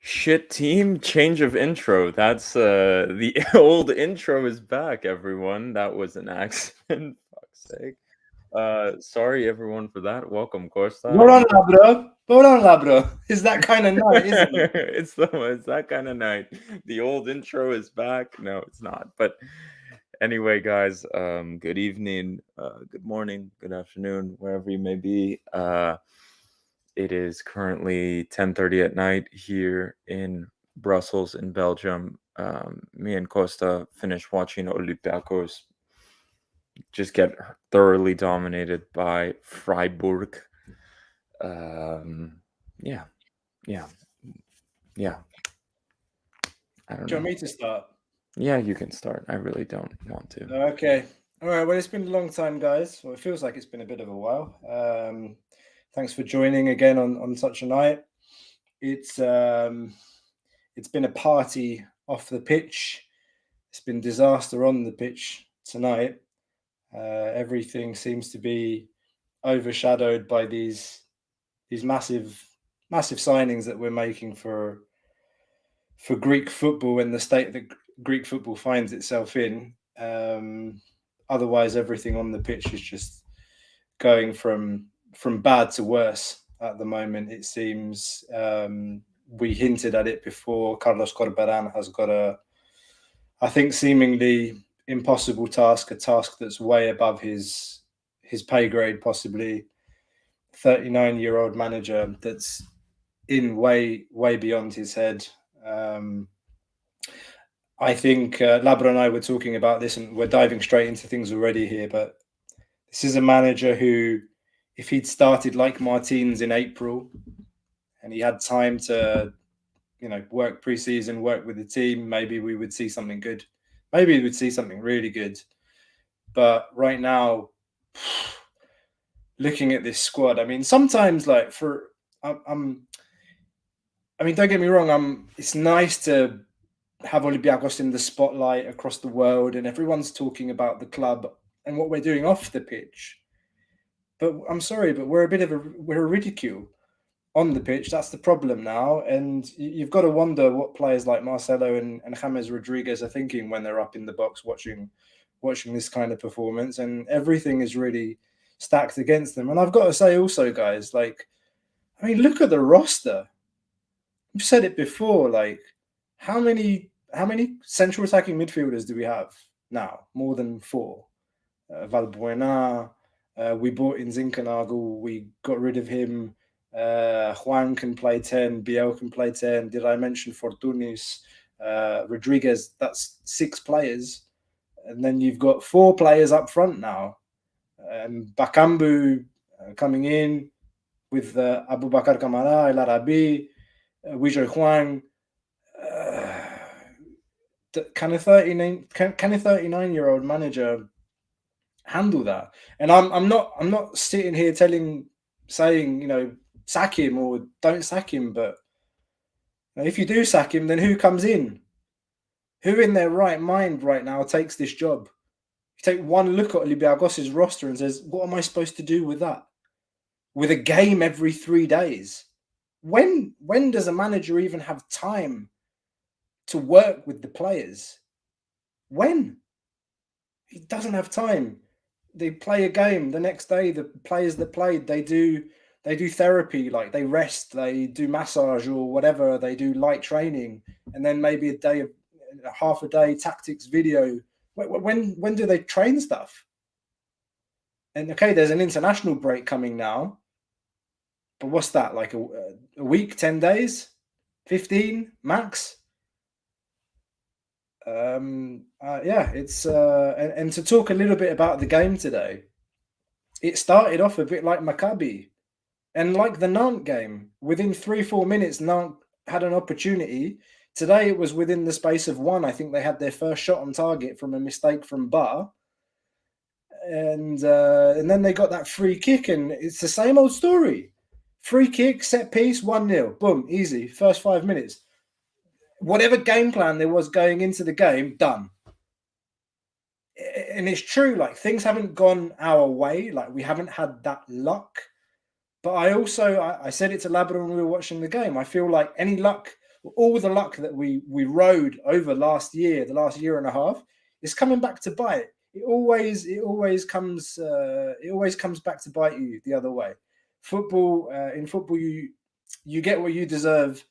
Shit team, change of intro. That's the old intro is back, everyone. That was an accident. Fuck's sake. Sorry everyone for that. Welcome, Costa. Hold on, bro. Hold on, bro. It's that kind of night, isn't it? It's that kind of night. The old intro is back. No, it's not. But anyway, guys, good evening, good morning, good afternoon, wherever you may be. It is currently 10:30 at night here in Brussels in Belgium. Me and Costa finished watching Olympiacos just get thoroughly dominated by Freiburg. Yeah, yeah, yeah. I don't Do you want know. me to start? Yeah, you can start. I really don't want to. Okay. All right. Well, it's been a long time, guys. Well, it feels like it's been a bit of a while. Thanks for joining again on such a night. It's been a party off the pitch. It's been disaster on the pitch tonight. Everything seems to be overshadowed by these massive signings that we're making for Greek football and the state that Greek football finds itself in. Otherwise, everything on the pitch is just going from bad to worse at the moment. It seems we hinted at it before. Carlos Corberán has got I think, seemingly impossible task, a task that's way above his pay grade, possibly. 39-year-old manager that's in way beyond his head. I think Labra and I were talking about this, and we're diving straight into things already here. But this is a manager who, if he'd started like Martins in April, and he had time to, work pre-season, work with the team, maybe we would see something good. Maybe we would see something really good. But right now, looking at this squad, I mean, sometimes don't get me wrong. It's nice to have Olympiacos in the spotlight across the world, and everyone's talking about the club and what we're doing off the pitch. But I'm sorry, but we're a ridicule on the pitch. That's the problem now, and you've got to wonder what players like Marcelo and James Rodriguez are thinking when they're up in the box watching this kind of performance, and everything is really stacked against them. And I've got to say also, guys, look at the roster. I've said it before, how many central attacking midfielders do we have now? More than 4. Valbuena, we bought in Zinkernagel, we got rid of him. Juan can play 10, Biel can play 10. Did I mention Fortunis? Rodriguez, that's 6 players. And then you've got 4 players up front now. Bakambu coming in with Abubakar Kamara, El Arabi, Wijo Juan. Can a 39-year-old manager handle that? And I'm not sitting here saying, sack him or don't sack him, but if you do sack him, then who comes in? Who in their right mind right now takes this job? You take one look at Olympiacos' roster and says, what am I supposed to do with that? With a game every 3 days? When does a manager even have time to work with the players? When? He doesn't have time. They play a game. The next day, the players that played, they do therapy, like they rest, they do massage or whatever, they do light training, and then maybe half a day tactics video. When do they train stuff? And okay, there's an international break coming now, but what's that, like a week, 10 days, 15 max? It's and to talk a little bit about the game today, it started off a bit like Maccabi and like the Nantes game. Within 3-4 minutes, Nantes had an opportunity. Today it was within the space of 1. I think they had their first shot on target from a mistake from Bar, and then they got that free kick, and it's the same old story. Free kick, set piece, 1-0, boom, easy. First 5 minutes. Whatever game plan there was going into the game, done. And it's true, things haven't gone our way. We haven't had that luck. But I said it to Labrador when we were watching the game. I feel like any luck all the luck that we rode over the last year and a half, is coming back to bite. It always comes back to bite you the other way. In football, you get what you deserve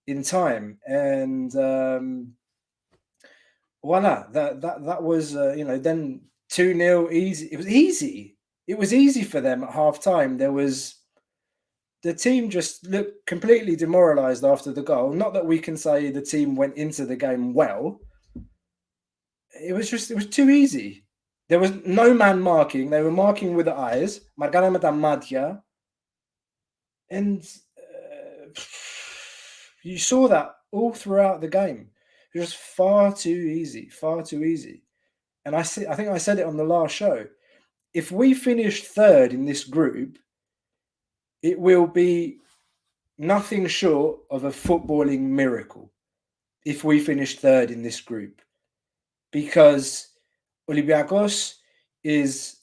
in time, and voila, that was then 2-0 easy. It was easy for them at half time. The team just looked completely demoralized after the goal. Not that we can say the team went into the game well. It was too easy. There was no man marking. They were marking with the eyes. Marcana Madja. And you saw that all throughout the game. It was far too easy. And I think I said it on the last show. If we finish third in this group, it will be nothing short of a footballing miracle if we finish third in this group. Because Olympiacos is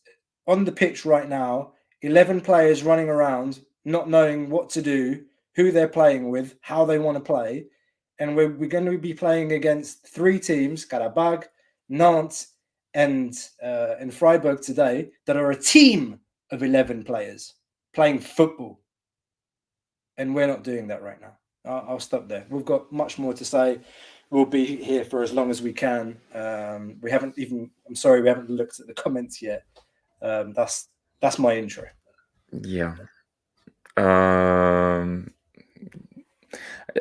on the pitch right now, 11 players running around, not knowing what to do, who they're playing with, how they want to play. And we're going to be playing against 3 teams, Karabag, Nantes, and Freiburg today, that are a team of 11 players playing football. And we're not doing that right now. I'll stop there. We've got much more to say. We'll be here for as long as we can. We haven't looked at the comments yet. That's my intro. Yeah.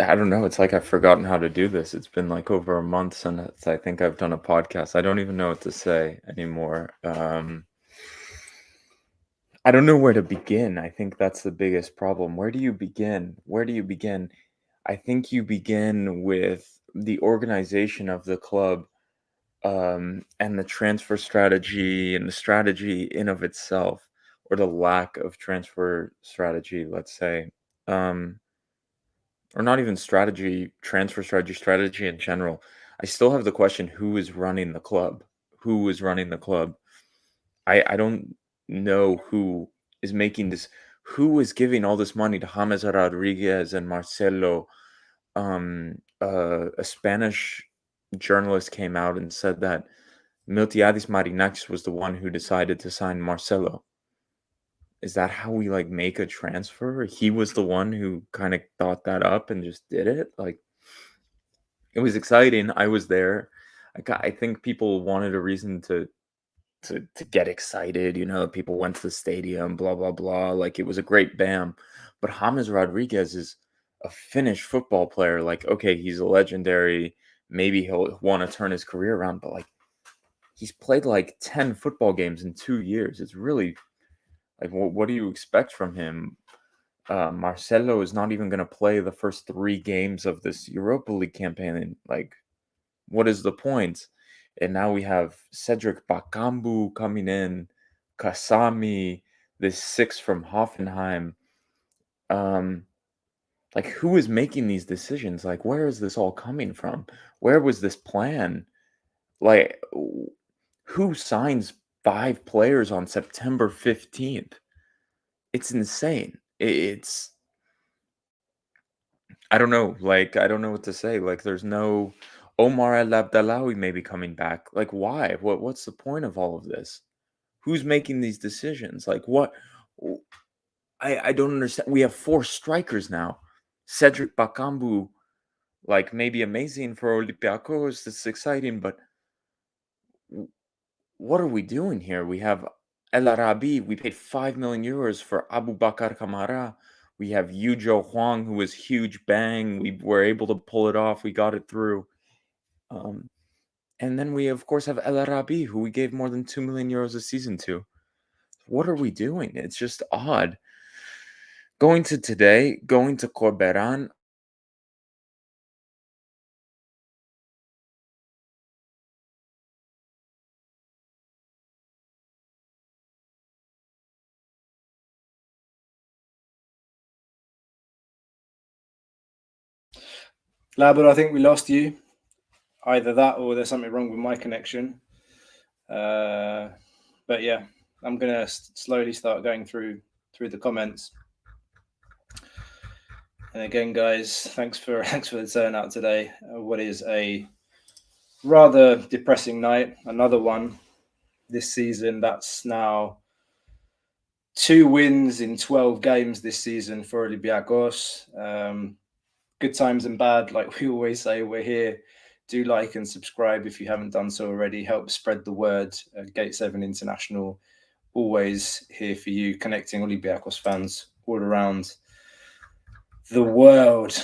I don't know. It's like I've forgotten how to do this. It's been like over a month since I think I've done a podcast. I don't even know what to say anymore. I don't know where to begin. I think that's the biggest problem. Where do you begin? I think you begin with the organization of the club, and the transfer strategy and the strategy in of itself, or the lack of transfer strategy, let's say. Or not even transfer strategy in general. I still have the question, who is running the club? I don't know who is making this. Who is giving all this money to James Rodriguez and Marcelo? A Spanish journalist came out and said that Miltiadis Marinakis was the one who decided to sign Marcelo. Is that how we make a transfer? He was the one who kind of thought that up and just did it. It was exciting. I was there. I think people wanted a reason to get excited. People went to the stadium, blah, blah, blah. It was a great bam. But James Rodriguez is a Finnish football player. Okay, he's a legendary. Maybe he'll want to turn his career around. But he's played 10 football games in 2 years. It's really what do you expect from him? Marcelo is not even going to play the first 3 games of this Europa League campaign. What is the point? And now we have Cedric Bakambu coming in, Kasami, this 6 from Hoffenheim. Who is making these decisions? Where is this all coming from? Where was this plan? Who signs 5 players on September 15th? It's insane. It's I don't know. I don't know what to say. There's no Omar El Abdallawi maybe coming back. Why? What's the point of all of this? Who's making these decisions? What? I don't understand. We have 4 strikers now. Cedric Bakambu, maybe amazing for Olympiacos. It's exciting, but what are we doing here? We have El Arabi. We paid 5 million euros for Abu Bakar Kamara. We have Yujo Huang, who was huge bang. We were able to pull it off. We got it through. And then we, of course, have El Arabi, who we gave more than 2 million euros a season to. What are we doing? It's just odd. Going to Corberan. Labud, I think we lost you. Either that or there's something wrong with my connection. But yeah, I'm gonna slowly start going through the comments. And again, guys, thanks for the turnout today. What is a rather depressing night? Another one this season. That's now 2 wins in 12 games this season for Olympiacos. Good times and bad, like we always say. We're here. Do like and subscribe if you haven't done so already. Help spread the word. Gate 7 International, always here for you, connecting Olympiacos fans all around the world.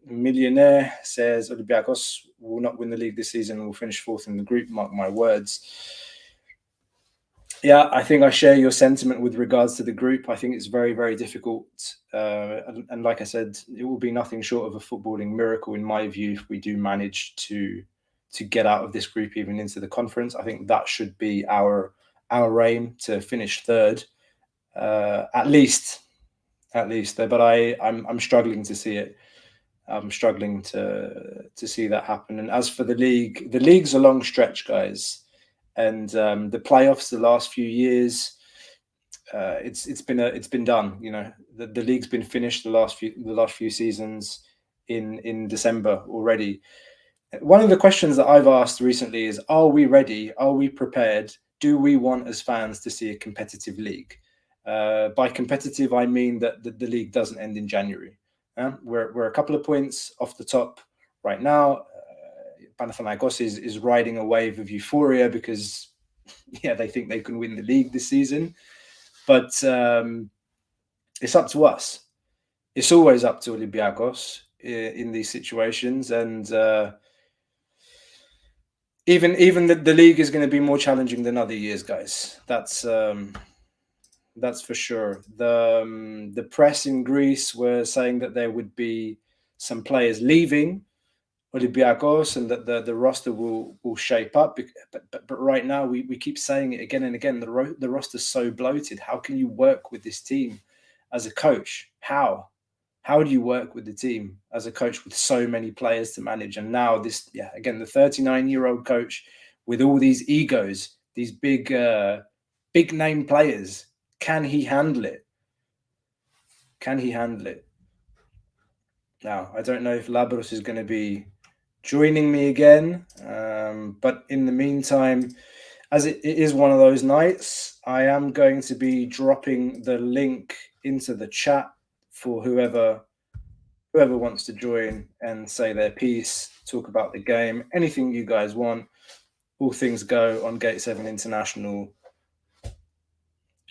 Millionaire says Olympiacos will not win the league this season and will finish fourth in the group. Mark my words. Yeah, I think I share your sentiment with regards to the group. I think it's very, very difficult. And like I said, it will be nothing short of a footballing miracle, in my view, if we do manage to get out of this group, even into the conference. I think that should be our aim, to finish third, at least. But I'm struggling to see it. I'm struggling to see that happen. And as for the league's a long stretch, guys. And the playoffs, the last few years, it's been done. You know, the league's been finished the last few seasons in December already. One of the questions that I've asked recently is: are we ready? Are we prepared? Do we want as fans to see a competitive league? By competitive, I mean that the league doesn't end in January. We're a couple of points off the top right now. Panathinaikos is riding a wave of euphoria because, they think they can win the league this season. But it's up to us. It's always up to Olympiacos in these situations. And even the league is going to be more challenging than other years, guys. That's for sure. The press in Greece were saying that there would be some players leaving Olympiacos and that the roster will shape up. But right now, we keep saying it again and again. The roster's so bloated. How can you work with this team as a coach? How do you work with the team as a coach with so many players to manage? And now the 39-year-old coach with all these egos, these big name players. Can he handle it? Now, I don't know if Labros is going to be joining me again. But in the meantime, as it is one of those nights, I am going to be dropping the link into the chat for whoever wants to join and say their piece, talk about the game, anything you guys want. All things go on Gate 7 International.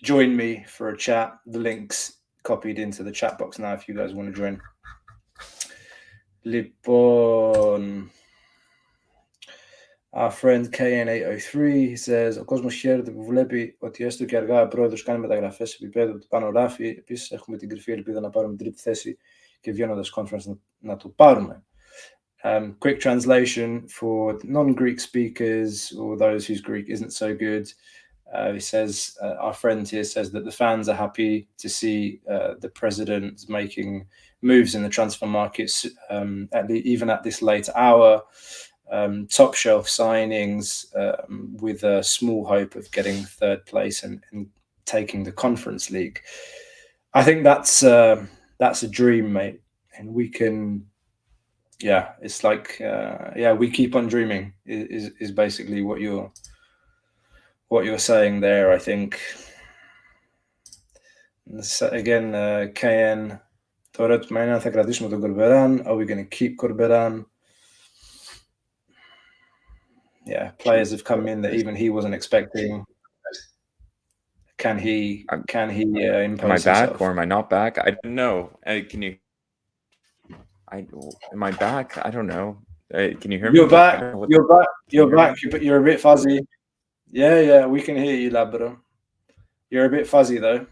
Join me for a chat. The link's copied into the chat box now if you guys want to join. Λοιπόν, our friend KN803 says: ο κόσμος χαίρεται που βλέπει ότι έστω και αργά ο πρόεδρος κάνει μεταγραφές σε επίπεδο του πάνω ράφι. Επίσης έχουμε την κρυφή ελπίδα να πάρουμε τρίτη θέση και βγαίνοντας conference να το πάρουμε. Quick translation for non-Greek speakers or those whose Greek isn't so good. He says, our friend here says that the fans are happy to see the president making moves in the transfer markets, even at this late hour, top shelf signings with a small hope of getting third place and taking the Conference League. I think that's a dream, mate. And we can, it's like, we keep on dreaming is basically what you're saying there, I think. Again, KN, το ερώτημα είναι αν θα κρατήσουμε τον Κορμπεράν. Are we going to keep Κορμπεράν? Yeah, players have come in that even he wasn't expecting. Can he impose Am I back himself? or am I not back? I don't know. Can you? Am I back? I don't know. Can you hear me? You're back. You're back. But you're a bit fuzzy. Yeah, we can hear you, Labrador. You're a bit fuzzy though.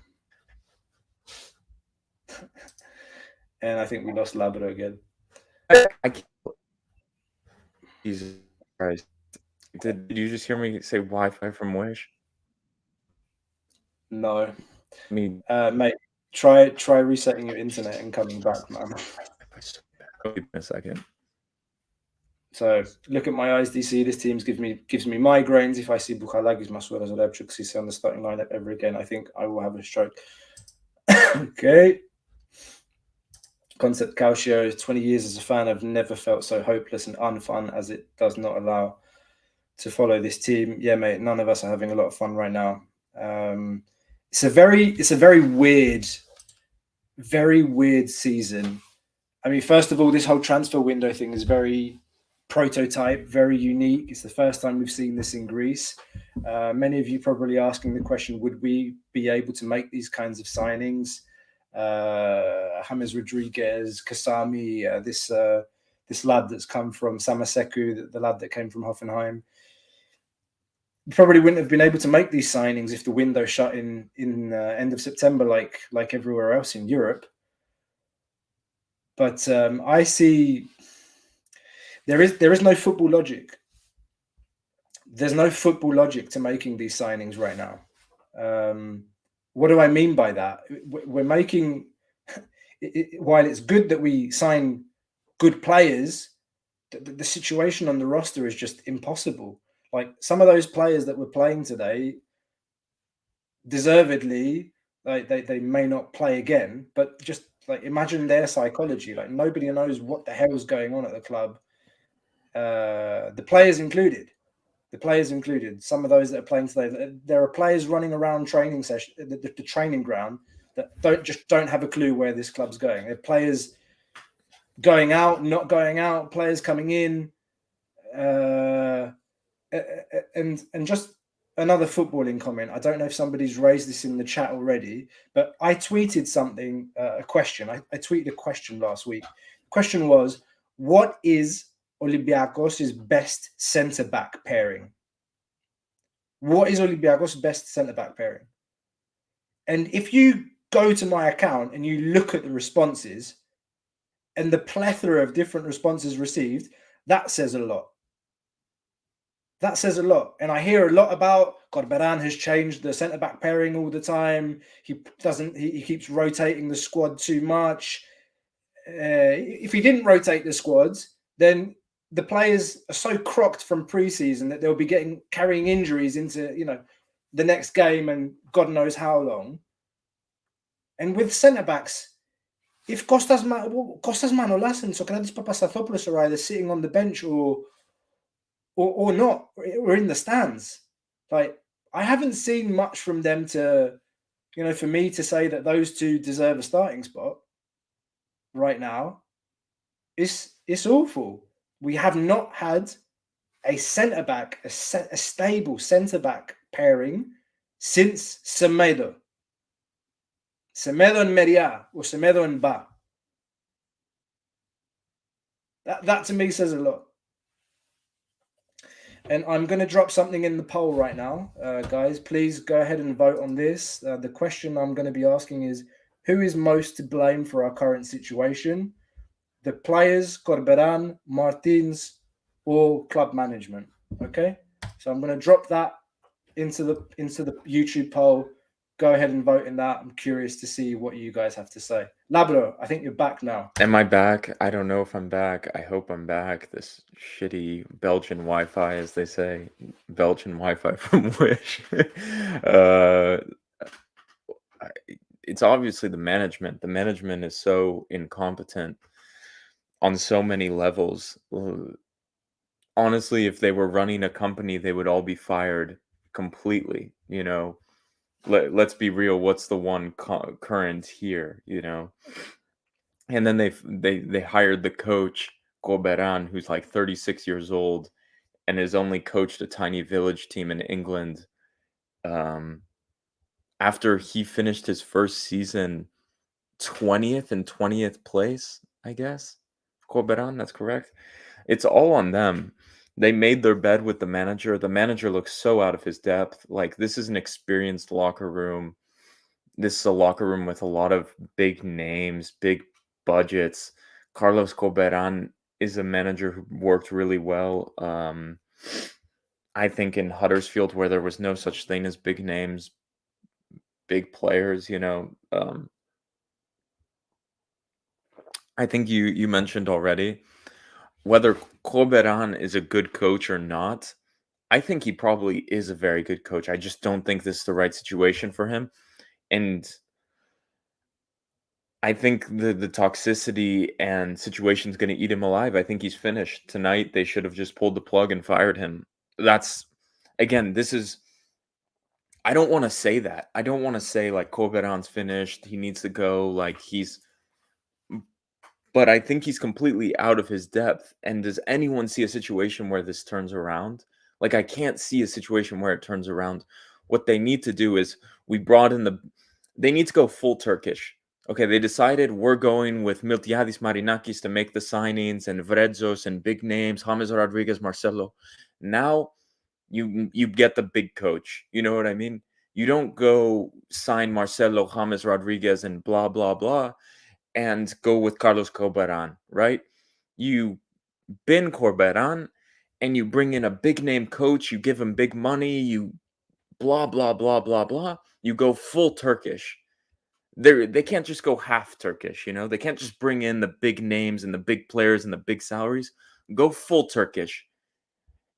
And I think we lost Labrador again. I can't. Jesus Christ. Did you just hear me say Wi-Fi from Wish? No. I mean, mate, try resetting your internet and coming back, man. Give me a second. So look at my eyes, DC. This team gives me migraines. If I see Bukhalagis, Masuras, or Lepchuk on the starting lineup ever again, I think I will have a stroke. Okay. Concept Calcio, 20 years as a fan, I've never felt so hopeless and unfun as it does not allow to follow this team. Yeah, mate, none of us are having a lot of fun right now. It's a very weird season. I mean, first of all, this whole transfer window thing is very prototype, very unique. It's the first time we've seen this in Greece. Many of you probably asking the question, would we be able to make these kinds of signings? James Rodriguez, Kasami, this lad that's come from Samaseku, the lad that came from Hoffenheim. We probably wouldn't have been able to make these signings if the window shut in end of September, like everywhere else in Europe. But I see there is no football logic. There's no football logic to making these signings right now. What do I mean by that? We're making, while it's good that we sign good players, the situation on the roster is just impossible. Like some of those players that were playing today, deservedly, like they may not play again, but just like imagine their psychology. Like nobody knows what the hell is going on at the club. The players included. Some of those that are playing today, there are players running around training session, the training ground that don't have a clue where this club's going. There are players going out, not going out, players coming in, and just another footballing comment. I don't know if somebody's raised this in the chat already, but I tweeted something, a question. I tweeted a question last week. The question was, what is Olympiacos' best centre-back pairing? What is Olympiacos' best centre-back pairing? And if you go to my account and you look at the responses and the plethora of different responses received, that says a lot. That says a lot. And I hear a lot about Corberan has changed the centre-back pairing all the time. He keeps rotating the squad too much. If he didn't rotate the squads, then the players are so crocked from pre-season that they'll be carrying injuries into, the next game and God knows how long. And with centre-backs, if Kostas Manolas and Sokratis Papastathopoulos are either sitting on the bench or not, or in the stands, like I haven't seen much from them to, for me to say that those two deserve a starting spot right now. It's awful. We have not had a centre-back, a stable centre-back pairing since Semedo. Semedo and Meria, or Semedo and Ba. That to me says a lot. And I'm going to drop something in the poll right now. Guys, please go ahead and vote on this. The question I'm going to be asking is, who is most to blame for our current situation? The players, Corberan, Martins, or club management? Okay, so I'm going to drop that into the YouTube poll. Go ahead and vote in that. I'm curious to see what you guys have to say. Labro, I think you're back now. Am I back? I don't know if I'm back. I hope I'm back. This shitty Belgian Wi-Fi, as they say. Belgian Wi-Fi from Wish. It's obviously the management. The management is so incompetent on so many levels. Honestly, if they were running a company, they would all be fired completely, Let's be real. What's the one current here, And then they hired the coach Corberan, who's like 36 years old and has only coached a tiny village team in England. After he finished his first season 20th and 20th place, I guess. Corberan, that's correct. It's all on them. They made their bed with the manager. The manager looks so out of his depth. Like, this is an experienced locker room. This is a locker room with a lot of big names, big budgets. Carlos Corberan is a manager who worked really well. I think in Huddersfield, where there was no such thing as big names, big players, I think you mentioned already, whether Corberan is a good coach or not, I think he probably is a very good coach. I just don't think this is the right situation for him. And I think the toxicity and situation is going to eat him alive. I think he's finished tonight. They should have just pulled the plug and fired him. That's again. This is. I don't want to say that. I don't want to say like Corberan's finished. He needs to go. Like he's. But I think he's completely out of his depth. And does anyone see a situation where this turns around? Like I can't see a situation where it turns around. What they need to do is we brought in the. They need to go full Turkish. Okay, they decided we're going with Miltiadis Marinakis to make the signings and Vredzos and big names, James Rodriguez, Marcelo. Now you get the big coach. You know what I mean? You don't go sign Marcelo, James Rodriguez, and blah blah blah, and go with Carlos Corberan, right? You bin Corberan, and you bring in a big name coach. You give him big money. You blah blah blah blah blah. You go full Turkish. They can't just go half Turkish, you know? They can't just bring in the big names and the big players and the big salaries. Go full Turkish.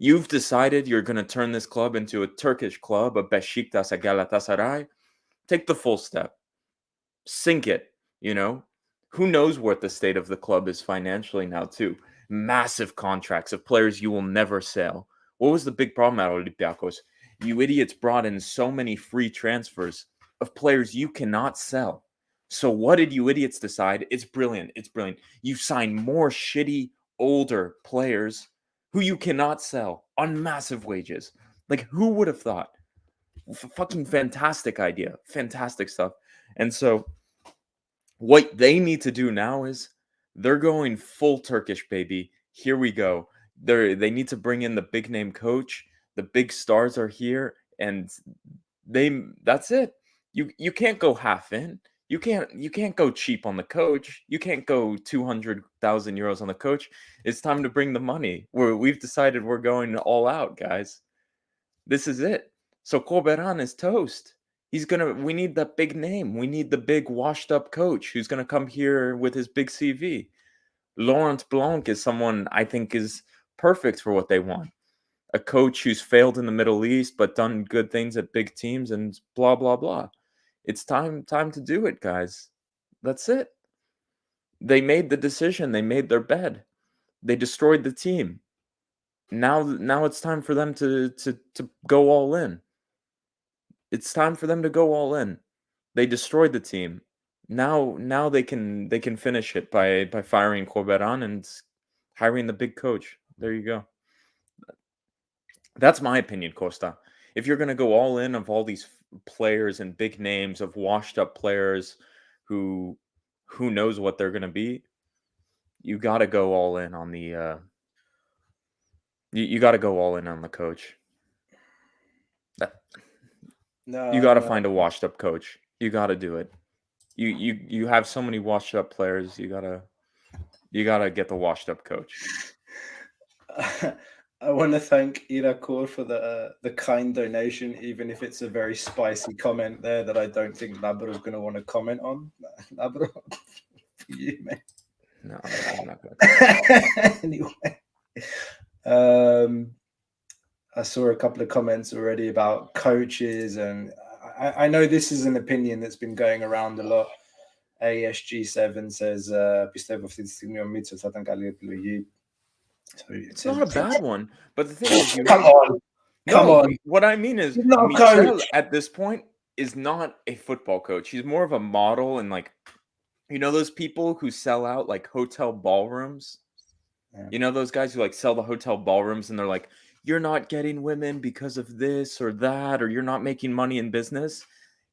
You've decided you're going to turn this club into a Turkish club, a Beşiktaş, a Galatasaray. Take the full step. Sink it, you know? Who knows what the state of the club is financially now, too? Massive contracts of players you will never sell. What was the big problem at Olympiacos? You idiots brought in so many free transfers of players you cannot sell. So what did you idiots decide? It's brilliant. It's brilliant. You sign more shitty, older players who you cannot sell on massive wages. Like, who would have thought? Fucking fantastic idea. Fantastic stuff. And so what they need to do now is they're going full Turkish, baby. Here we go. They need to bring in the big name coach. The big stars are here, and that's it. You can't go half in. You can't go cheap on the coach. You can't go 200,000 euros on the coach. It's time to bring the money. We've decided we're going all out, guys. This is it. So Corberan is toast. We need that big name. We need the big washed up coach who's gonna come here with his big CV. Laurent Blanc is someone I think is perfect for what they want. A coach who's failed in the Middle East but done good things at big teams and blah blah blah. It's time to do it, guys. That's it. They made the decision. They made their bed. They destroyed the team. Now it's time for them to go all in. It's time for them to go all in. They destroyed the team. Now they can finish it by firing Corberan and hiring the big coach. There you go. That's my opinion, Costa. If you're going to go all in of all these players and big names of washed up players who knows what they're going to be, you got to go all in on the you got to go all in on the coach. No, You got to find a washed up coach. You got to do it. You have so many washed up players. You got to get the washed up coach. I want to thank Irakor for the kind donation, even if it's a very spicy comment there that I don't think Labra is going to want to comment on. Labra, for you, man. No, I'm not going to. Anyway, I saw a couple of comments already about coaches, and I know this is an opinion that's been going around a lot. ASG7 says, πιστεύω αυτή τη στιγμή ο Μίτσος θα ήταν καλή επιλογή. It's not a bad one, but the thing is, come on. What I mean is, Michel at this point is not a football coach. He's more of a model, and like, you know, those people who sell out like hotel ballrooms. Yeah. You know, those guys who like sell the hotel ballrooms, and they're like, "You're not getting women because of this or that, or you're not making money in business."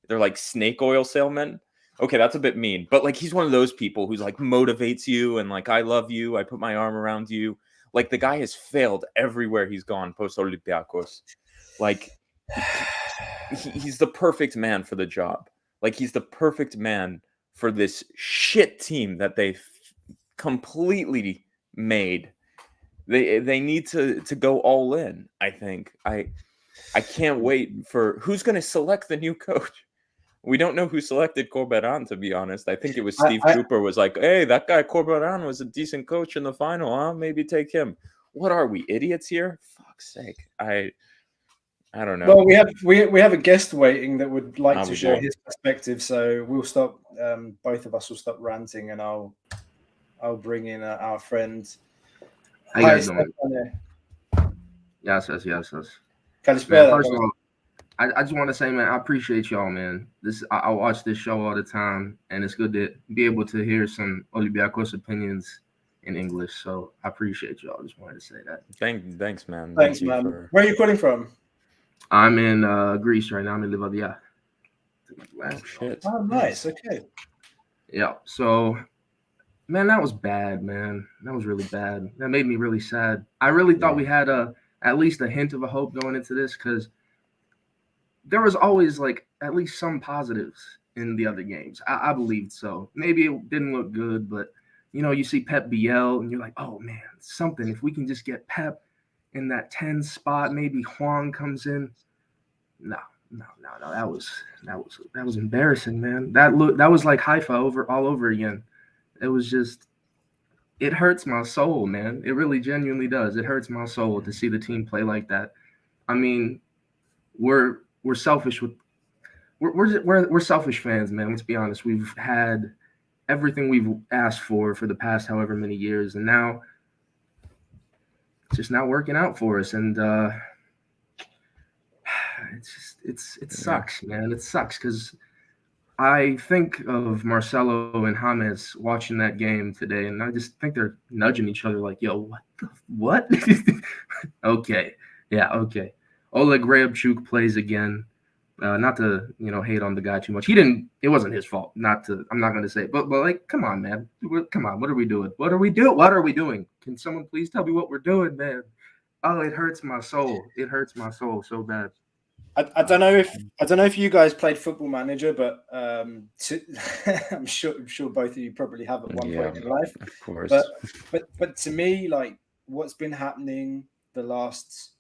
They're like snake oil salesmen. Okay, that's a bit mean, but like he's one of those people who's like motivates you and like, I love you, I put my arm around you. Like the guy has failed everywhere he's gone post Olympiacos. Like he's the perfect man for the job. Like he's the perfect man for this shit team that they completely made. They need to go all in. I think I can't wait for who's going to select the new coach. We don't know who selected Corberan, to be honest. I think it was Steve Cooper was like, hey, that guy Corberan was a decent coach in the final, huh? Maybe take him. What are we, idiots here? Fuck's sake. I don't know. Well, we have a guest waiting that would like to We share do. his perspective. So we'll stop. Both of us will stop ranting, and I'll bring in our friend. How you Hi, guys doing? Stefane. Yes. Man, Kalispera. first of all, I just want to say, man, I appreciate y'all, man. I watch this show all the time, and it's good to be able to hear some Olympiacos opinions in English. So I appreciate y'all. Just wanted to say that. Thanks, man. Thanks, Thank you man. for. Where are you calling from? I'm in Greece right now. I'm in Livadia. Oh, shit. Oh, nice. Okay. Yeah. So, man, that was bad, man. That was really bad. That made me really sad. I really thought we had at least a hint of a hope going into this, because there was always like at least some positives in the other games. I believed so. Maybe it didn't look good, but you see Pep Biel and you're like, oh man, something. If we can just get Pep in that 10 spot, maybe Juan comes in. No. That was embarrassing, man. That was like Haifa all over again. It was just, it hurts my soul, man. It really genuinely does. It hurts my soul to see the team play like that. I mean, we're selfish with we're selfish fans, man. Let's be honest. We've had everything we've asked for the past however many years, and now it's just not working out for us. And it sucks, man. It sucks because I think of Marcelo and James watching that game today, and I just think they're nudging each other like, yo, what? Okay. Yeah, okay. Oleg Grabchuk plays again. Not to hate on the guy too much. It wasn't his fault. I'm not going to say it, but like, come on, man. Come on. What are we doing? What are we doing? Can someone please tell me what we're doing, man? Oh, it hurts my soul. It hurts my soul so bad. I don't know if you guys played Football Manager, but I'm sure both of you probably have at one point in life. Of course. But to me, like what's been happening the last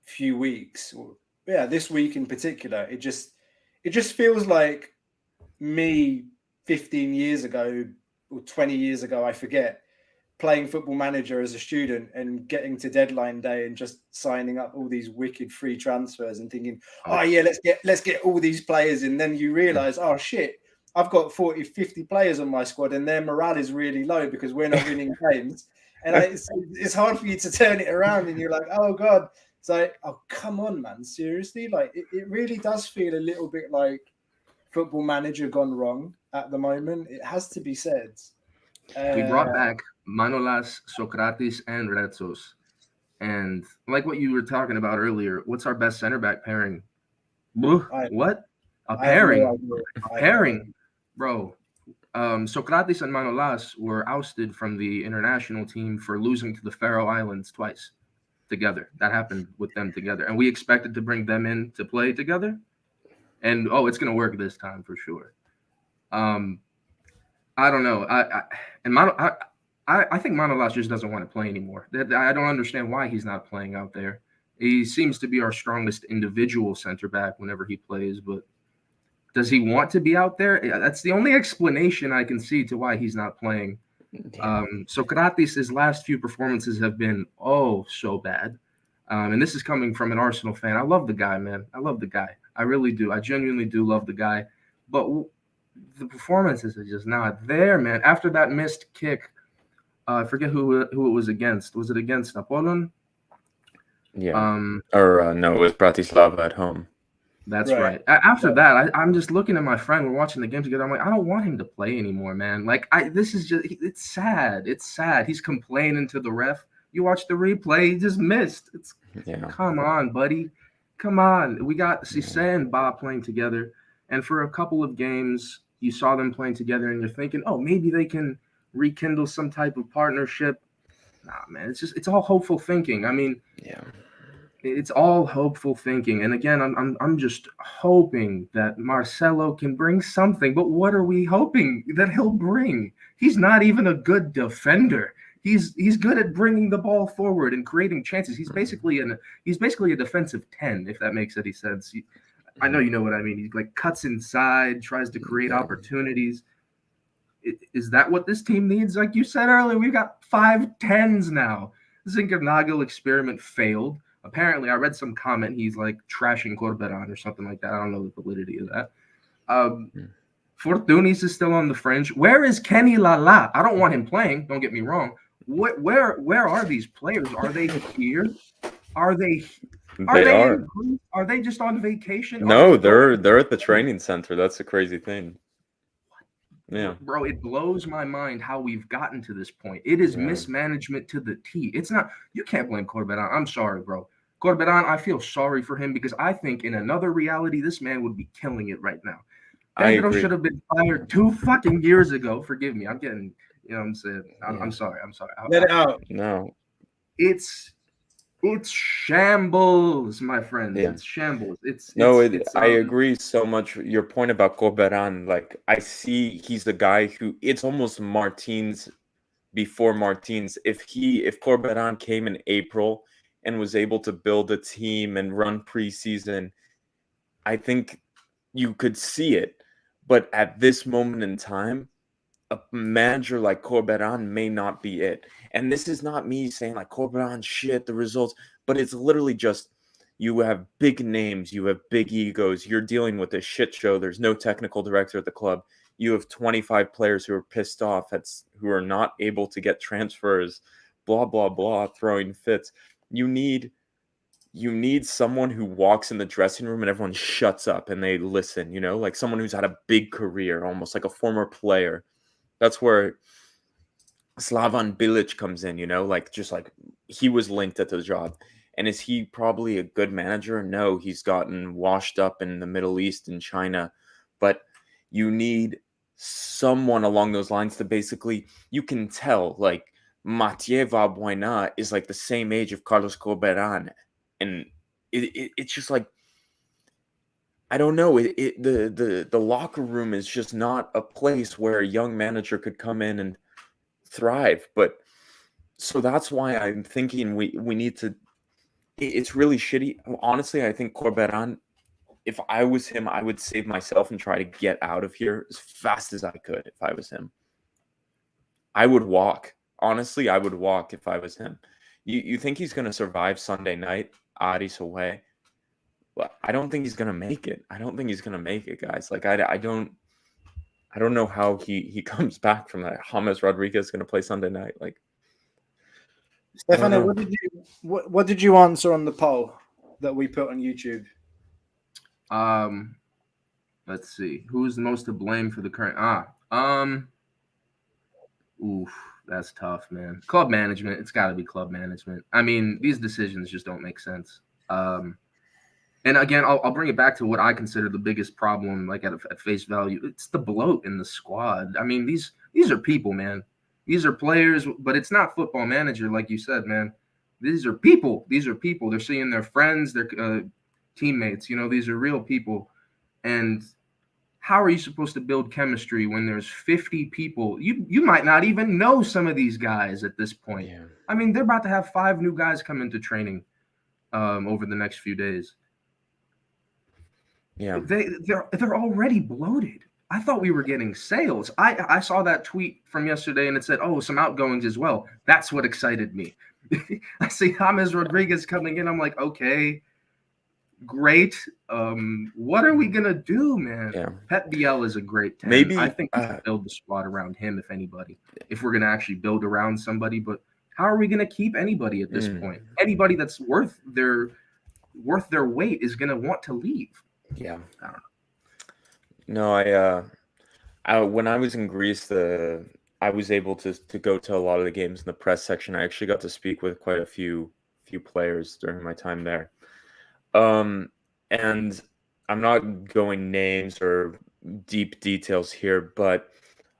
few weeks, this week in particular, it just feels like me 15 years ago or 20 years ago, I forget, playing Football Manager as a student and getting to deadline day and just signing up all these wicked free transfers and thinking, oh yeah, let's get all these players. And then you realize, oh shit, I've got 40, 50 players on my squad and their morale is really low because we're not winning games. And it's hard for you to turn it around and you're like, oh God. It's like, oh, come on, man. Seriously? Like, it really does feel a little bit like Football Manager gone wrong at the moment. It has to be said. We brought back Manolas, Socrates, and Retsos. And like what you were talking about earlier, what's our best center back pairing? What? A pairing? Pairing? Bro. Socrates and Manolas were ousted from the international team for losing to the Faroe Islands twice together. That happened with them together. And we expected to bring them in to play together. And, it's going to work this time for sure. I don't know. I think Manolas just doesn't want to play anymore. I don't understand why he's not playing out there. He seems to be our strongest individual center back whenever he plays, but does he want to be out there? That's the only explanation I can see to why he's not playing. Socrates, his last few performances have been so bad. And this is coming from an Arsenal fan. I love the guy, man. I love the guy. I really do. I genuinely do love the guy. But the performances are just not there, man. After that missed kick, I forget who it was against. Was it against Apollon? Yeah. No, it was Bratislava at home. That's right. After that, I'm just looking at my friend. We're watching the game together. I'm like, I don't want him to play anymore, man. Like, this is just, it's sad. It's sad. He's complaining to the ref. You watch the replay, he just missed. Come on, buddy. Come on. We got Cisse and Ba playing together. And for a couple of games, you saw them playing together and you're thinking, maybe they can rekindle some type of partnership. Nah, man, it's all hopeful thinking. I mean, it's all hopeful thinking. And again, I'm just hoping that Marcelo can bring something. But what are we hoping that he'll bring? He's not even a good defender. He's good at bringing the ball forward and creating chances. He's basically a defensive 10, if that makes any sense. I know you know what I mean. He like cuts inside, tries to create opportunities. Is that what this team needs? Like you said earlier, we've got 5 10s now. The Zinkernagel experiment failed. Apparently, I read some comment. He's like trashing Corberan or something like that. I don't know the validity of that. Fortunis is still on the fringe. Where is Kenny Lala? I don't want him playing. Don't get me wrong. Where are these players? Are they here? Are they in Greece? Are they just on vacation? No, they're at the training center. That's the crazy thing. Yeah, bro, it blows my mind how we've gotten to this point. It is mismanagement to the T. It's not. You can't blame Corberan. I'm sorry, bro. Corberan, I feel sorry for him because I think in another reality, this man would be killing it right now. Pedro should have been fired 2 fucking years ago. Forgive me. I'm getting, you know what I'm saying? I'm sorry. Let it out. No. It's shambles, my friends. Yeah. It's shambles. I agree so much. Your point about Corberan, like I see he's the guy who it's almost Martins before Martins. If Corberan came in April and was able to build a team and run preseason, I think you could see it. But at this moment in time, a manager like Corberan may not be it. And this is not me saying like Corberan shit, the results, but it's literally just you have big names, you have big egos, you're dealing with a shit show. There's no technical director at the club. You have 25 players who are pissed off, who are not able to get transfers, blah, blah, blah, throwing fits. You need someone who walks in the dressing room and everyone shuts up and they listen, like someone who's had a big career, almost like a former player. That's where Slavan Bilic comes in, just like he was linked at the job. And is he probably a good manager? No, he's gotten washed up in the Middle East and China. But you need someone along those lines to basically, you can tell, like, Mathieu Valbuena is like the same age of Carlos Corberan. And it's just like, I don't know. The locker room is just not a place where a young manager could come in and thrive. But so that's why I'm thinking we need to. It's really shitty. Honestly, I think Corberan, if I was him, I would save myself and try to get out of here as fast as I could. If I was him, I would walk. Honestly, I would walk if I was him. You think he's going to survive Sunday night, Aris away? Well, I don't think he's going to make it. I don't think he's going to make it, guys. Like, I don't know how he comes back from that. James Rodriguez is going to play Sunday night. Like, Stefano, what did you answer on the poll that we put on YouTube? Let's see. Who's the most to blame for the current? Oof, that's tough, man. Club management. It's got to be club management. I mean, these decisions just don't make sense. And again, I'll bring it back to what I consider the biggest problem, like at face value. It's the bloat in the squad. I mean, these are people, man. These are players, but it's not football manager, like you said, man. These are people. They're seeing their friends, their teammates. These are real people. And how are you supposed to build chemistry when there's 50 people? You might not even know some of these guys at this point. Yeah. I mean, they're about to have 5 new guys come into training over the next few days. Yeah, they're already bloated. I thought we were getting sales. I saw that tweet from yesterday and it said, "Oh, some outgoings as well." That's what excited me. I see James Rodriguez coming in. I'm like, okay, great. What are we gonna do, man? Yeah. Pep Biel is a great 10. Maybe I think we should build the squad around him, if anybody. If we're gonna actually build around somebody, but how are we gonna keep anybody at this point? Anybody that's worth their weight is gonna want to leave. Yeah, I don't know. No, I when I was in Greece, I was able to go to a lot of the games in the press section. I actually got to speak with quite a few players during my time there. And I'm not going names or deep details here, but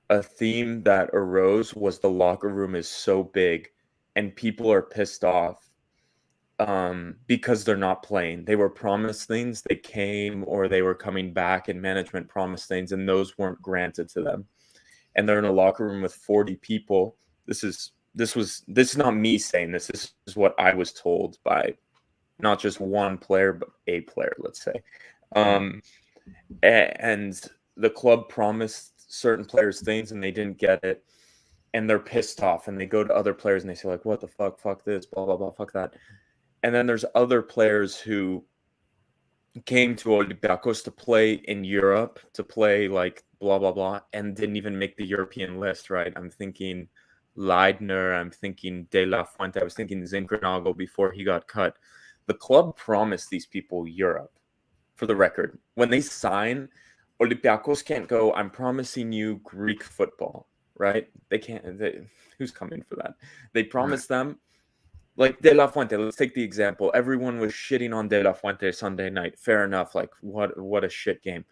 a theme that arose was the locker room is so big and people are pissed off because they're not playing. They were promised things, they came, or they were coming back and management promised things and those weren't granted to them. And they're in a locker room with 40 people. This is not me saying this. This is what I was told by not just one player, but a player, let's say. And the club promised certain players things and they didn't get it. And they're pissed off and they go to other players and they say like, what the fuck this, blah, blah, blah, fuck that. And then there's other players who came to Olympiacos to play in Europe, to play like blah, blah, blah, and didn't even make the European list, right? I'm thinking Leidner, I'm thinking De La Fuente, I was thinking Zinchenko before he got cut. The club promised these people Europe, for the record. When they sign, Olympiacos can't go, I'm promising you Greek football, right? They can't. Who's coming for that? They promised them, like De La Fuente. Let's take the example. Everyone was shitting on De La Fuente Sunday night. Fair enough. Like, what a shit game.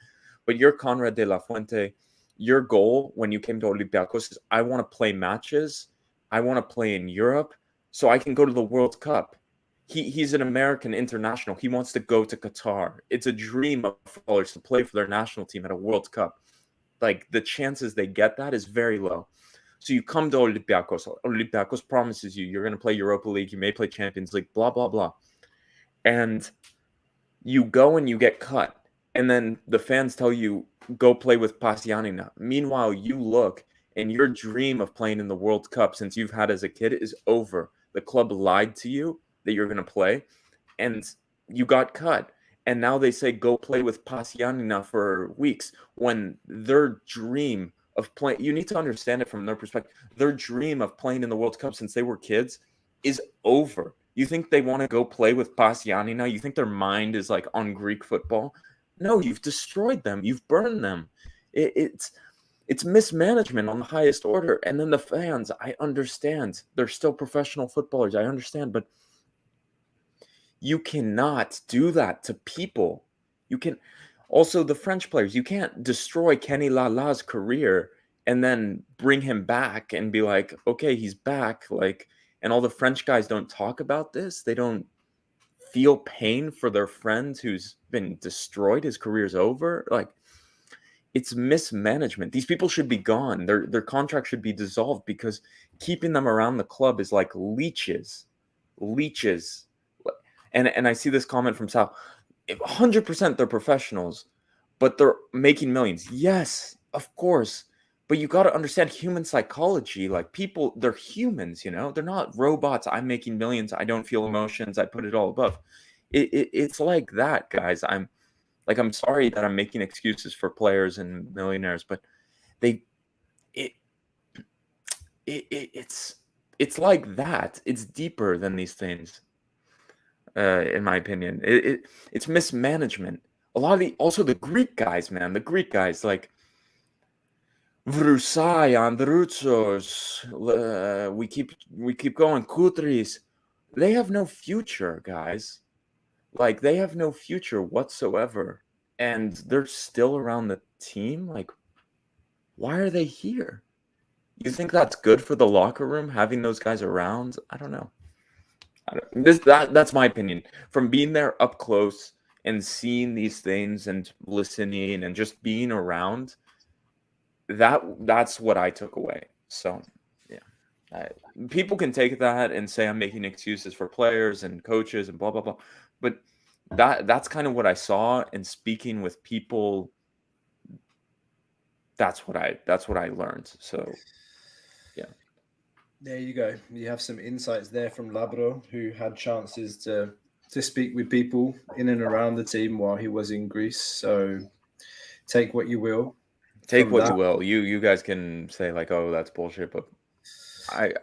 But you're Conrad De La Fuente. Your goal when you came to Olympiacos is, I want to play matches. I want to play in Europe so I can go to the World Cup. He's an American international. He wants to go to Qatar. It's a dream of footballers to play for their national team at a World Cup. Like, the chances they get that is very low. So you come to Olympiacos. Olympiacos promises you you're going to play Europa League. You may play Champions League, blah, blah, blah. And you go and you get cut. And then the fans tell you, go play with Pasianina. Meanwhile, you look and your dream of playing in the World Cup since you've had as a kid is over. The club lied to you that you're going to play, and you got cut. And now they say, go play with Pasianina for weeks, when their dream of playing, you need to understand it from their perspective, their dream of playing in the World Cup since they were kids is over. You think they want to go play with Pasianina? You think their mind is like on Greek football? No, you've destroyed them. You've burned them. It's mismanagement on the highest order. And then the fans, I understand. They're still professional footballers. I understand. But you cannot do that to people. You can also, the French players, you can't destroy Kenny Lala's career and then bring him back and be like, okay, he's back. Like, and all the French guys don't talk about this. They don't feel pain for their friend who's been destroyed. His career's over. Like, it's mismanagement. These people should be gone. Their contract should be dissolved, because keeping them around the club is like leeches. And I see this comment from Sal. 100% they're professionals, but they're making millions. Yes, of course. But you got to understand human psychology. Like, people, they're humans, you know? They're not robots. I'm making millions. I don't feel emotions. I put it all above. It's like that, guys. I'm sorry that I'm making excuses for players and millionaires, but it's like that. It's deeper than these things. In my opinion, it's mismanagement. A lot of also the Greek guys, man. The Greek guys, like Vrusai, Androutsos, we keep going. Koutris, they have no future, guys. Like, they have no future whatsoever, and they're still around the team. Like, why are they here? You think that's good for the locker room, having those guys around? I don't know. That's my opinion. From being there up close and seeing these things and listening and just being around, that's what I took away. So, yeah. People can take that and say I'm making excuses for players and coaches and blah, blah, blah. But that's kind of what I saw, and speaking with people, that's what I learned. So, yeah. There you go. You have some insights there from Labro, who had chances to speak with people in and around the team while he was in Greece. So take what you will. Take what you will. You guys can say like, oh, that's bullshit, but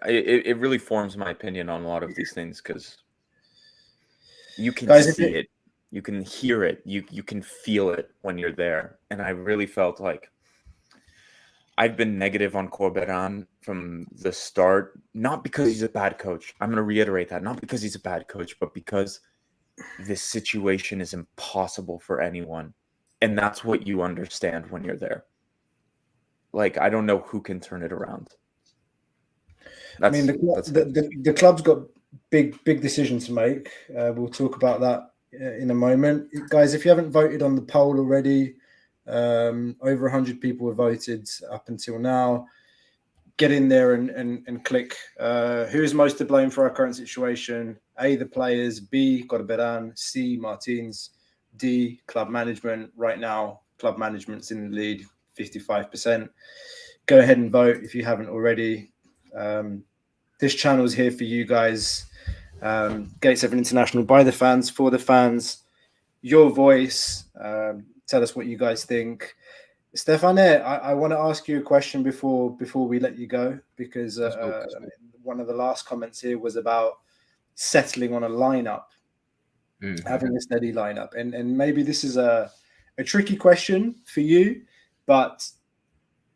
it really forms my opinion on a lot of these things, because you can see it, you can hear it, you can feel it when you're there. And I really felt like I've been negative on Corberan from the start, not because he's a bad coach. I'm going to reiterate that. Not because he's a bad coach, but because this situation is impossible for anyone. And that's what you understand when you're there. Like, I don't know who can turn it around. The club's got big decisions to make. We'll talk about that in a moment. Guys, if you haven't voted on the poll already, over 100 people have voted up until now. Get in there and click. Who is most to blame for our current situation? A, the players. B, Corberan. C, Martins. D, club management. Right now, club management's in the lead, 55%. Go ahead and vote if you haven't already. This channel is here for you guys. Gate 7 International, by the fans, for the fans, your voice. Tell us what you guys think. Stefane, I want to ask you a question before we let you go, because one of the last comments here was about settling on a lineup, having a steady lineup. And maybe this is a tricky question for you, but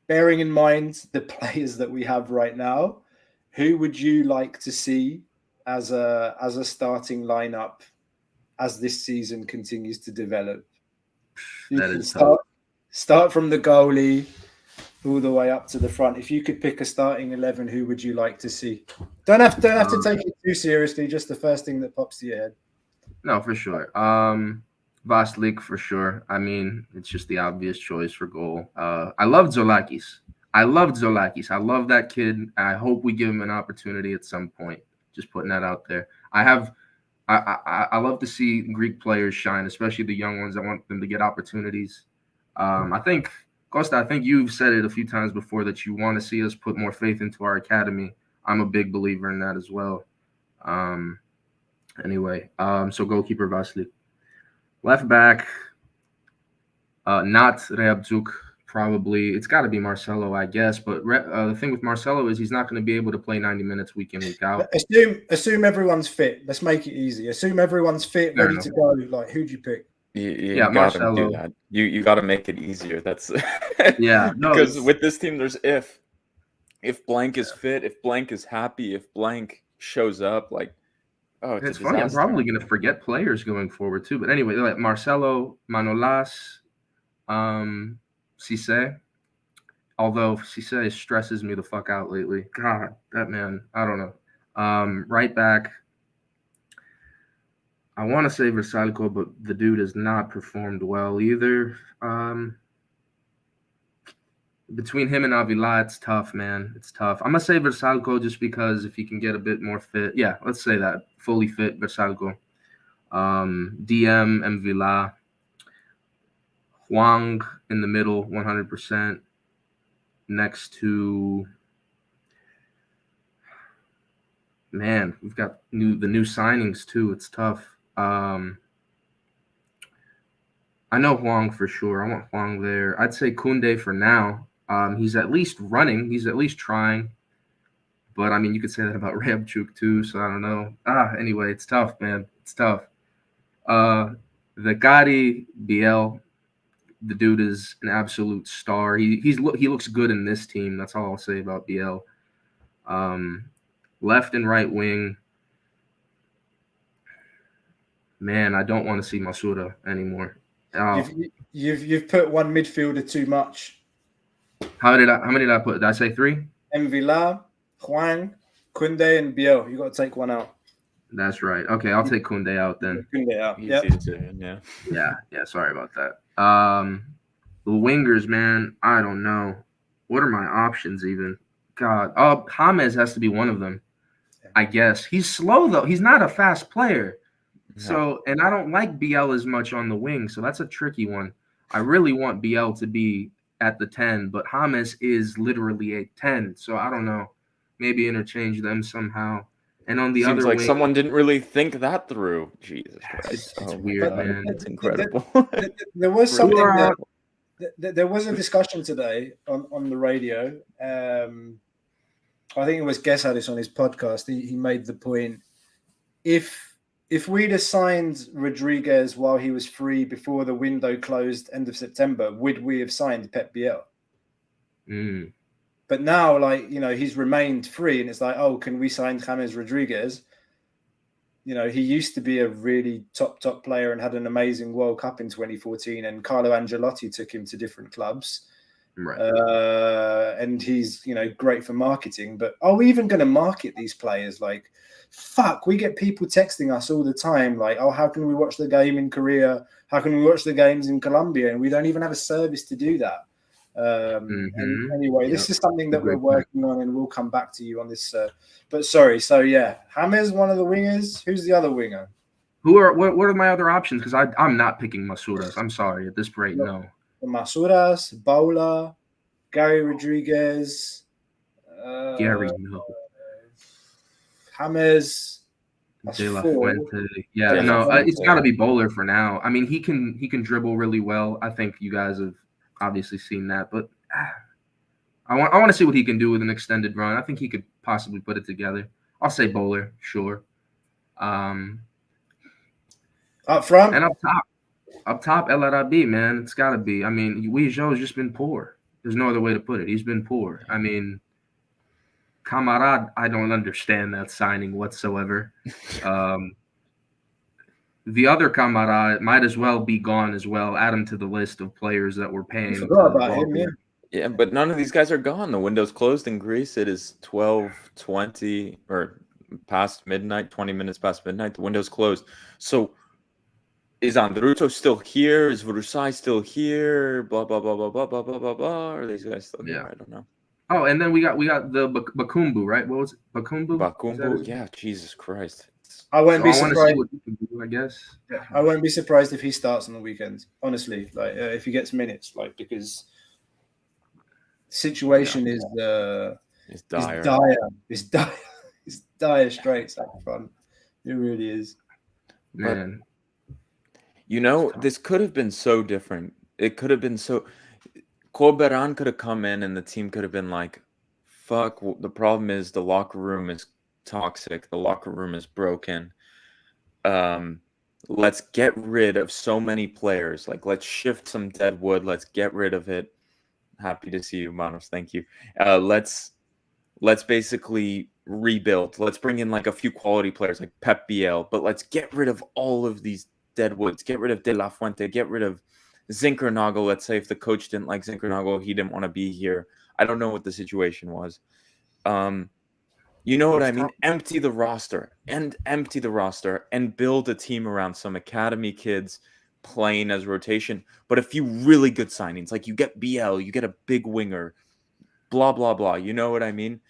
bearing in mind the players that we have right now, who would you like to see as a starting lineup as this season continues to develop? You That can is tough. Start from the goalie all the way up to the front. If you could pick a starting 11, who would you like to see? Don't have to take it too seriously. Just the first thing that pops to your head. No, for sure. Vaslik for sure. I mean, it's just the obvious choice for goal. I love Zolakis. I love that kid. I hope we give him an opportunity at some point. Just putting that out there. I love to see Greek players shine, especially the young ones. I want them to get opportunities. I think, Costa, I think you've said it a few times before that you want to see us put more faith into our academy. I'm a big believer in that as well. Anyway, so goalkeeper Vasily. Left back, not Reabzuk, probably. It's got to be Marcelo, I guess. But the thing with Marcelo is he's not going to be able to play 90 minutes week in, week out. Assume everyone's fit. Let's make it easy. Assume everyone's fit, ready to go. Like, who'd you pick? You gotta do that. You gotta make it easier. That's because with this team, there's if blank is fit, if blank is happy, if blank shows up, like it's funny. I'm probably gonna forget players going forward too. But anyway, like Marcelo, Manolas, Cisse. Although Cisse stresses me the fuck out lately. God, that man. I don't know. Right back. I want to say Versalco, but the dude has not performed well either. Between him and Avila, it's tough, man. It's tough. I'm going to say Versalco just because if he can get a bit more fit. Yeah, let's say that. Fully fit Versalco. DM, Mvila. Huang in the middle, 100%. Next to... Man, we've got the new signings, too. It's tough. I know Huang for sure. I want Huang there. I'd say Koundé for now. He's at least running. He's at least trying. But, I mean, you could say that about Reabzuk too, so I don't know. Anyway, it's tough, man. It's tough. The Gadi Biel, the dude is an absolute star. He looks good in this team. That's all I'll say about Biel. Left and right wing. Man, I don't want to see Masura anymore. You've put one midfielder too much. How many did I put? Did I say 3? Mvila, Huang, Koundé, and Biel. You got to take one out. That's right. Okay, I'll take Koundé out then. Koundé out. Yeah. Sorry about that. The wingers, man. I don't know. What are my options even? God. James has to be one of them. I guess he's slow though. He's not a fast player. So, and I don't like BL as much on the wing, so that's a tricky one. I really want BL to be at the 10, but James is literally a 10, so I don't know. Maybe interchange them somehow. And on the Seems other like wing, someone didn't really think that through. Jesus Christ. It's weird, man. It's incredible. There was something there was a discussion today on the radio. I think it was Guess had this on his podcast. He made the point, if we'd have signed Rodriguez while he was free before the window closed end of September, would we have signed Pep Biel? But now, like, he's remained free, and it's like, can we sign James Rodriguez? He used to be a really top player and had an amazing World Cup in 2014, and Carlo Ancelotti took him to different clubs. Right. And he's, great for marketing. But are we even going to market these players? Like, fuck, we get people texting us all the time, like, how can we watch the game in Korea? How can we watch the games in Colombia? And we don't even have a service to do that. And anyway, this is something that we're working on, and we'll come back to you on this. But sorry, so yeah, James, one of the wingers. Who's the other winger? What are my other options? Because I'm not picking Masuras. I'm sorry at this rate. No. Masuras, Bola, Gary Rodriguez. Gary, no. James. That's De La 4. Fuente. Yeah, De La no, it's Fuente. got to be Bowler for now. I mean, he can dribble really well. I think you guys have obviously seen that, but I want to see what he can do with an extended run. I think he could possibly put it together. I'll say Bowler, sure. Up front, And up top, El Arabi, man, it's got to be. I mean, Weijou has just been poor. There's no other way to put it. He's been poor. I mean, Camarade, I don't understand that signing whatsoever. The other Camarade might as well be gone as well. Add him to the list of players that we're paying. I forgot about him. Yeah. Yeah, but none of these guys are gone. The window's closed in Greece. It is 12:20 or past midnight, 20 minutes past midnight. The window's closed. So is Andruto still here? Is Vrusai still here? Blah, blah, blah, blah, blah, blah, blah, blah, blah. Are these guys still here? I don't know. Oh, and then we got the Bakumbu, right? What was it? Bakumbu? Bakumbu? Yeah, Jesus Christ. I won't be surprised. I want to see what he can do, I guess. Yeah, I won't be surprised if he starts on the weekend. Honestly, like if he gets minutes, like because the situation is dire. It's dire straits up front. It really is. Man. But, this could have been so different. It could have been so. Corberan could have come in and the team could have been like, fuck, the problem is the locker room is toxic. The locker room is broken. Let's get rid of so many players. Like, let's shift some dead wood. Let's get rid of it. Happy to see you, Manos. Thank you. Let's basically rebuild. Let's bring in like a few quality players like Pep Biel, but let's get rid of all of these dead woods. Get rid of De La Fuente. Get rid of Zinkernagel. Let's say if the coach didn't like Zinkernagel, he didn't want to be here. I don't know what the situation was. You know what I mean? Empty the roster and build a team around some academy kids playing as rotation, but a few really good signings. Like you get BL, you get a big winger, blah, blah, blah. You know what I mean?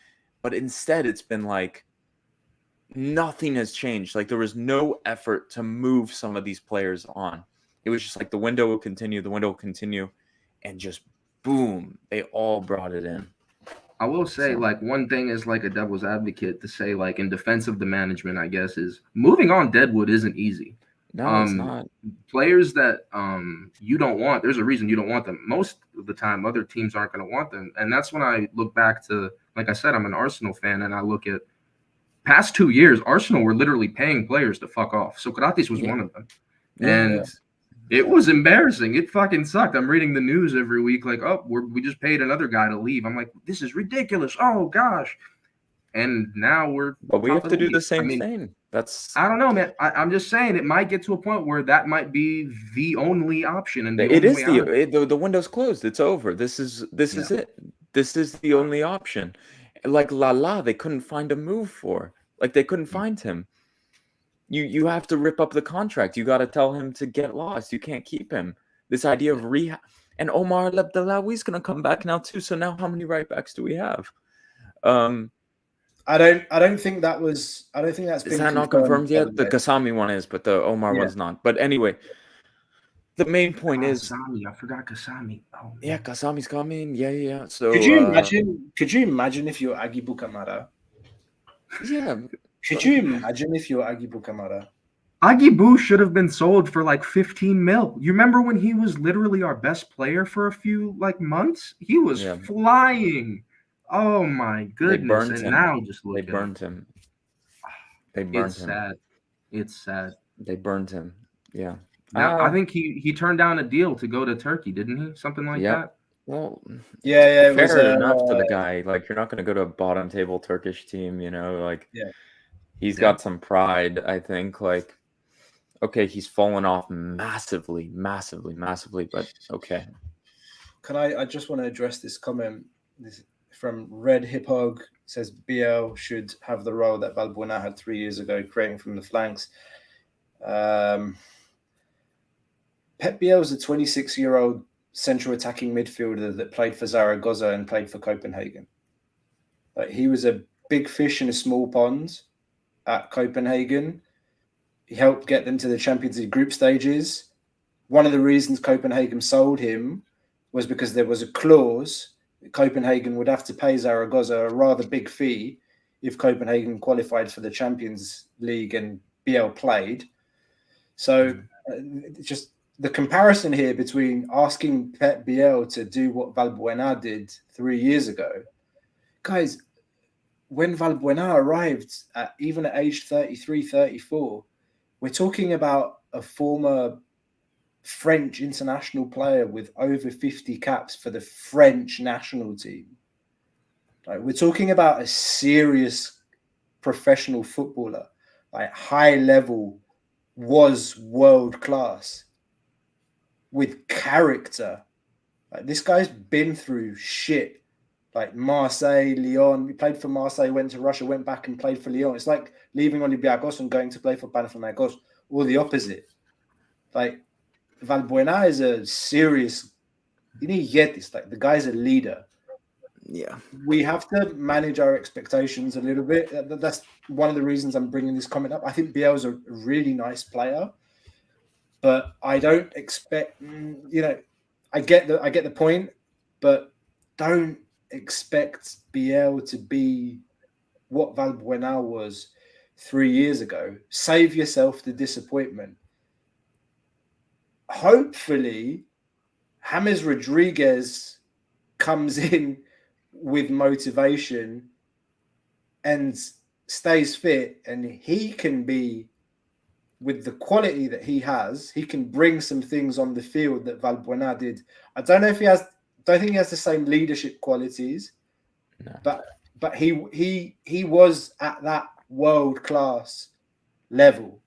But instead it's been like nothing has changed. Like there was no effort to move some of these players on. It was just like the window will continue, and just boom, they all brought it in. I will say, like, one thing is like a devil's advocate to say, like, in defense of the management, I guess, is moving on Deadwood isn't easy. No, it's not. Players that you don't want, there's a reason you don't want them. Most of the time, other teams aren't going to want them. And that's when I look back to, like I said, I'm an Arsenal fan, and I look at past 2 years, Arsenal were literally paying players to fuck off. Socrates was one of them. And it was embarrassing. It fucking sucked. I'm reading the news every week like, oh, we just paid another guy to leave. I'm like, this is ridiculous. Oh, gosh. And now But we have to do the same thing. I don't know, man. I'm just saying it might get to a point where that might be the only option. And the window's closed. It's over. This is it. This is the only option. Like Lala, they couldn't find a move for. Like they couldn't find him. You have to rip up the contract. You got to tell him to get lost. You can't keep him. This idea of rehab. And Omar Lebdelawi's going to come back now too. So now how many right backs do we have? I don't think that was. I don't think that's been. Is that not confirmed yet? The Kasami one is, but the Omar one's not. But anyway, the main point is. Kasami, I forgot Kasami. Oh, yeah, Kasami's coming. Yeah. So could you imagine? Could you imagine if you're Agi Bukamara? Yeah. Could you imagine if you're Agi Bukamara? Agibu should have been sold for like 15 mil. You remember when he was literally our best player for a few months? He was flying. Oh my goodness! And now just look. They burned him. It's sad. It's sad. They burned him. Yeah. Now, I think he turned down a deal to go to Turkey, didn't he? Something like that. Well, yeah. It fair was, enough to the guy. Like you're not going to go to a bottom table Turkish team, Like he's got some pride. I think. Like, okay, he's fallen off massively, but okay. Can I just want to address this comment? This from Red Hip Hog says BL should have the role that Balbuena had 3 years ago, creating from the flanks. Pep Biel is a 26-year-old central attacking midfielder that played for Zaragoza and played for Copenhagen. Like he was a big fish in a small pond at Copenhagen. He helped get them to the Champions League group stages. One of the reasons Copenhagen sold him was because there was a clause that Copenhagen would have to pay Zaragoza a rather big fee if Copenhagen qualified for the Champions League and Biel played. So just the comparison here between asking Pep Biel to do what Valbuena did 3 years ago, guys, when Valbuena arrived even at age 33, 34, we're talking about a former French international player with over 50 caps for the French national team. Like, we're talking about a serious professional footballer, like high level, was world class with character. Like, this guy's been through shit. Like Marseille, Lyon. He played for Marseille, went to Russia, went back and played for Lyon. It's like leaving Olympiacos and going to play for Panathinaikos, or the opposite. Like, Valbuena is a serious. You need to get this. Like, the guy's a leader. Yeah. We have to manage our expectations a little bit. That's one of the reasons I'm bringing this comment up. I think Biel's a really nice player, but I don't expect. I get the point, but don't expect Biel to be what Valbuena was 3 years ago. Save yourself the disappointment. Hopefully, James Rodriguez comes in with motivation and stays fit, and he can be, with the quality that he has, he can bring some things on the field that Valbuena did. I don't think he has the same leadership qualities, No. but he was at that world class level.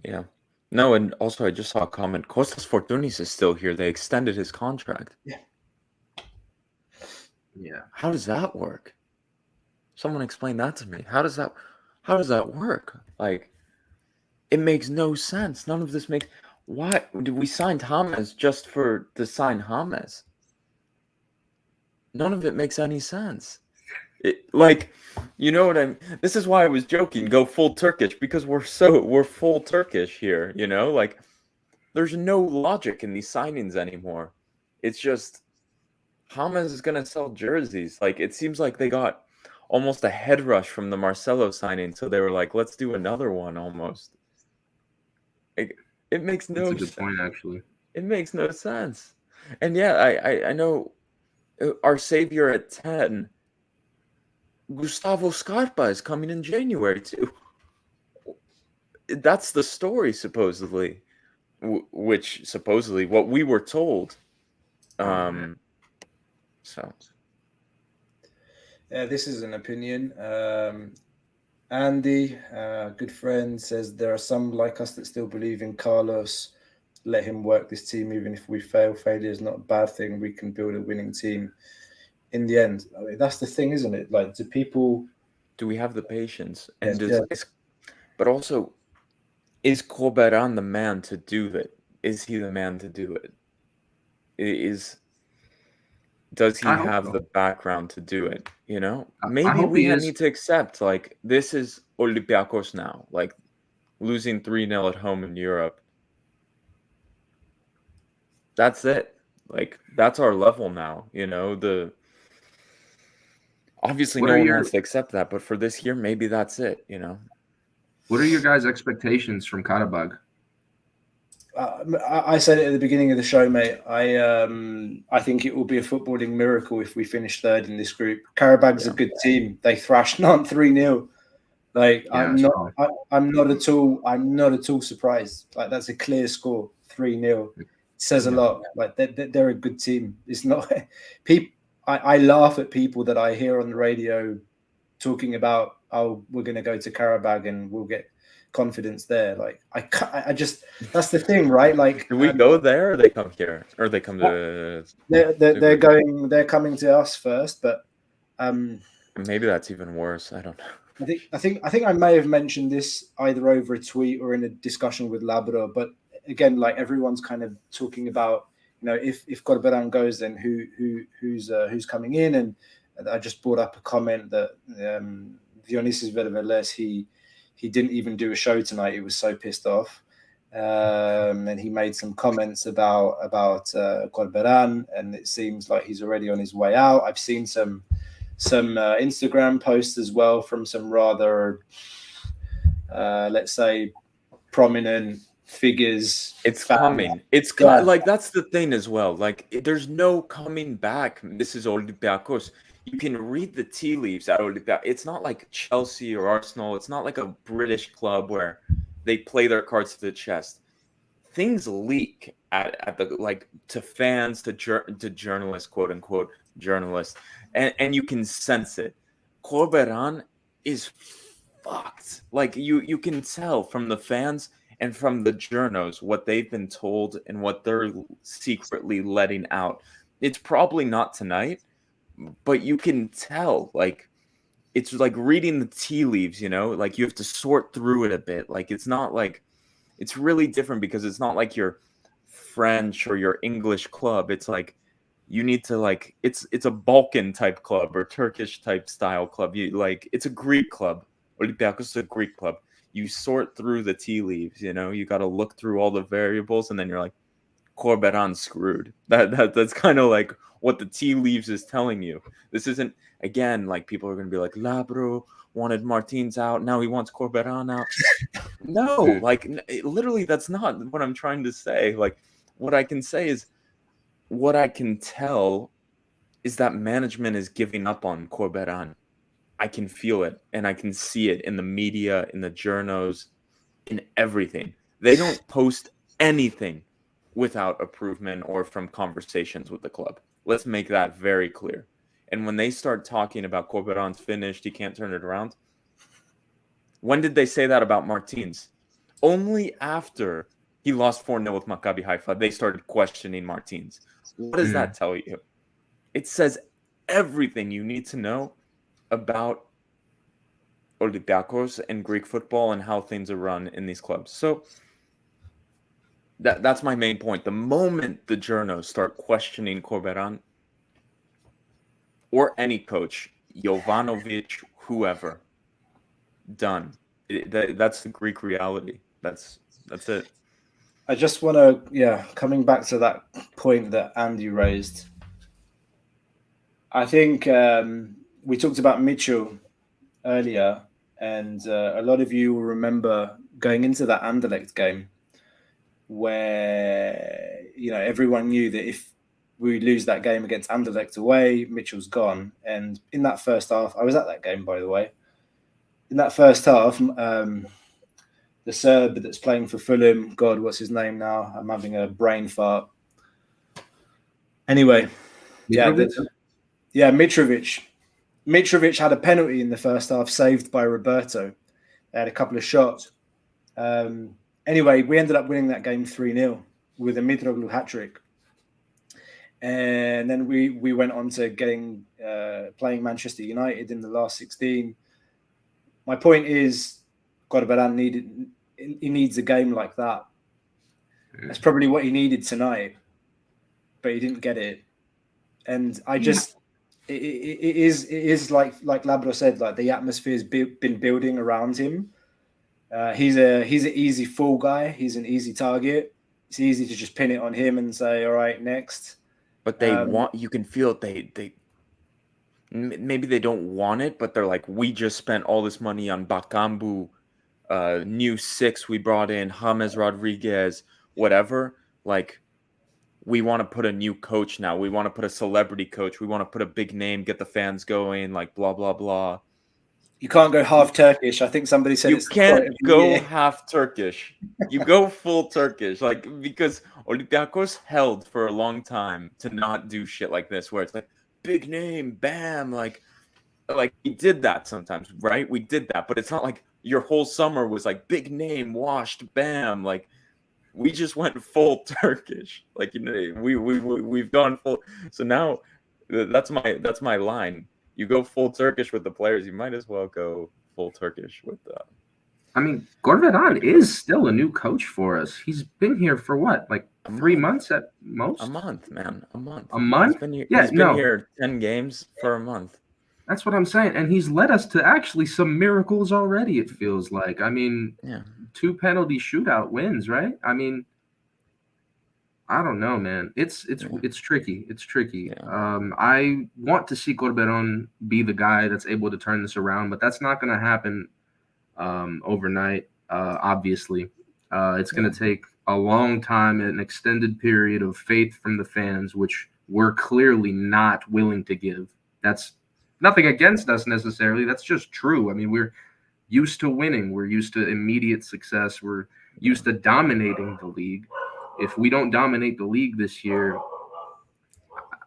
Yeah. No, and also I just saw a comment. Kostas Fortounis is still here. They extended his contract. Yeah. Yeah. How does that work? Someone explain that to me. How does that work? Like, it makes no sense. None of this makes. Why did we sign James just to sign James? None of it makes any sense. You know what I mean? This is why I was joking. Go full Turkish, because we're full Turkish here. Like, there's no logic in these signings anymore. It's just James is gonna sell jerseys. Like, it seems like they got almost a head rush from the Marcelo signing, so they were like, let's do another one almost. It makes no sense. That's a good point, actually. It makes no sense. And yeah, I know our savior at 10, Gustavo Scarpa, is coming in January too. That's the story, supposedly, which supposedly what we were told. So. Yeah, this is an opinion. Andy, good friend, says there are some like us that still believe in Carlos. Let him work this team, even if we fail. Failure is not a bad thing. We can build a winning team in the end. I mean, that's the thing, isn't it? Like, do we have the patience? And yes. But also, is Corberan the man to do it? Is he the man to do it? Does he have the background to do it? Maybe we need to accept, like, this is Olympiacos now. Like, losing 3-0 at home in Europe. That's it. Like, that's our level now. Obviously no one wants to accept that, but for this year, maybe that's it. What are your guys' expectations from Karabag? I said it at the beginning of the show, mate. I think it will be a footballing miracle if we finish third in this group. Karabag's a good team. They thrashed Nantes 3-0. Like, yeah, I'm not at all surprised. Like, that's a clear score, 3-0. It says a lot. Like, they're a good team. It's not people. I laugh at people that I hear on the radio talking about, oh, we're going to go to Karabag and we'll get confidence there. Like, I just, that's the thing, right? Like, do we go there, or they come here, or they come to? They're coming to us first, but maybe that's even worse. I don't know. I think I may have mentioned this either over a tweet or in a discussion with Labrador, but again, like, everyone's kind of talking about, if Corberan goes, then who's coming in, and I just brought up a comment that Dionysis Verveles, he didn't even do a show tonight. He was so pissed off, and he made some comments about Corberan, and it seems like he's already on his way out. I've seen some some Instagram posts as well from some rather, let's say, prominent figures. It's fans. coming. It's Yeah. like that's the thing as well. Like there's no coming back. This is Olympiacos. You can read the tea leaves at Olympiacos. It's not like Chelsea or Arsenal. It's not like a British club where they play their cards to the chest. Things leak at the like to fans, to journalists, quote unquote journalists, and you can sense it. Corberan is fucked. Like you can tell from the fans and from the journos what they've been told and what they're secretly letting out. It's probably not tonight, but you can tell. Like it's like reading the tea leaves, you know, like you have to sort through it a bit. Like it's not like it's really different because it's not like your French or your English club. It's like you need to like it's a Balkan type club or Turkish type style club. You like it's a Greek club. Olympiacos is a Greek club. You sort through the tea leaves, you know. You got to look through all the variables, and then you're like, Corberan's screwed. That's kind of like what the tea leaves is telling you. This isn't again like people are going to be like Labro wanted Martins out, now he wants Corberan out. No, like literally, that's not what I'm trying to say. Like what I can say is, what I can tell is that management is giving up on Corberan. I can feel it, and I can see it in the media, in the journos, in everything. They don't post anything without approval or from conversations with the club. Let's make that very clear. And when they start talking about Corberan's finished, he can't turn it around. When did they say that about Martins? Only after he lost 4-0 with Maccabi Haifa, they started questioning Martins. What does that tell you? It says everything you need to know about Olympiacos and Greek football and how things are run in these clubs. So that's my main point. The moment the journos start questioning Corberan or any coach, Jovanovic, whoever, done. That's the Greek reality. That's it. I just want to, coming back to that point that Andy raised. I think we talked about Mitchell earlier, and a lot of you will remember going into that Anderlecht game where, you know, everyone knew that if we lose that game against Anderlecht away, Mitchell's gone. And in that first half, I was at that game, by the way. In that first half, the Serb that's playing for Fulham, God, what's his name now? I'm having a brain fart. Anyway, Mitrovic. Mitrovic had a penalty in the first half saved by Roberto. They had a couple of shots. Anyway, we ended up winning that game 3-0 with a Mitroglou hat-trick. And then we went on to playing Manchester United in the last 16. My point is, Corberan needs a game like that. That's probably what he needed tonight, but he didn't get it. And I just... It is like Labro said, like the atmosphere's been building around him. He's an easy fall guy. He's an easy target. It's easy to just pin it on him and say, all right, next. But you can feel it. They maybe they don't want it, but they're like, we just spent all this money on Bakambu, new 6 we brought in, James Rodriguez, whatever. Like, we want to put a new coach now. We want to put a celebrity coach. We want to put a big name, get the fans going, like blah, blah, blah. You can't go half Turkish. I think somebody said you can't go half Turkish. You go full Turkish. Like, because Olympiacos held for a long time to not do shit like this, where it's like, big name, bam. Like we did that sometimes, right? We did that. But it's not like your whole summer was like, big name, washed, bam. Like, we just went full Turkish, like, you know, we've gone full. So now that's my line. You go full Turkish with the players, you might as well go full Turkish with the. I mean, Corberan is still a new coach for us. He's been here for what, like 3 months at most? A month, man. A month. A month? He's been here 10 games for a month. That's what I'm saying. And he's led us to actually some miracles already, it feels like. I mean, 2 penalty shootout wins, right? I mean, I don't know, man. It's tricky. It's tricky. Yeah. I want to see Corberon be the guy that's able to turn this around, but that's not going to happen overnight. Obviously, it's going to take a long time and an extended period of faith from the fans, which we're clearly not willing to give. That's nothing against us necessarily. That's just true. I mean, we're used to winning. We're used to immediate success. We're used to dominating the league. If we don't dominate the league this year,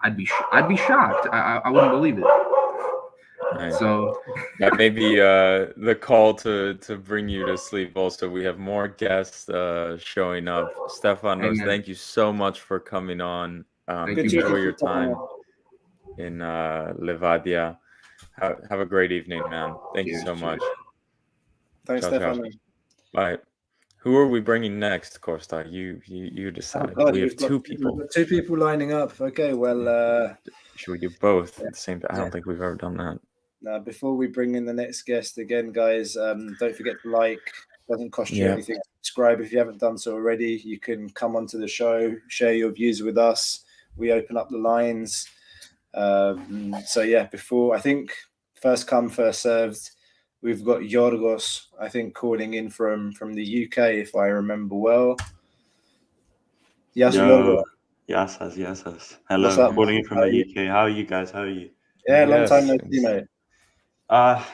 I'd be shocked. I wouldn't believe it. Right. So that may be the call to bring you to sleep. Also, we have more guests showing up. Stefanos, thank you so much for coming on. Enjoy your time in Levadia. Have a great evening, man. Thank you so much. Thanks, Stefano. Bye. Who are we bringing next, Costa? You decide. Oh God, we have two people. We've got two people lining up. Okay, well, should we do both at the same time? I don't think we've ever done that. Now, before we bring in the next guest again, guys, don't forget to like. It doesn't cost you anything. Subscribe if you haven't done so already. You can come onto the show, share your views with us. We open up the lines. So yeah, before I think first come, first served. We've got Yorgos, I think, calling in from the UK, if I remember well. Yes, Yorgos. Yes. Hello, I'm calling in from the UK. How are you guys? How are you? Yeah, long time no see, mate.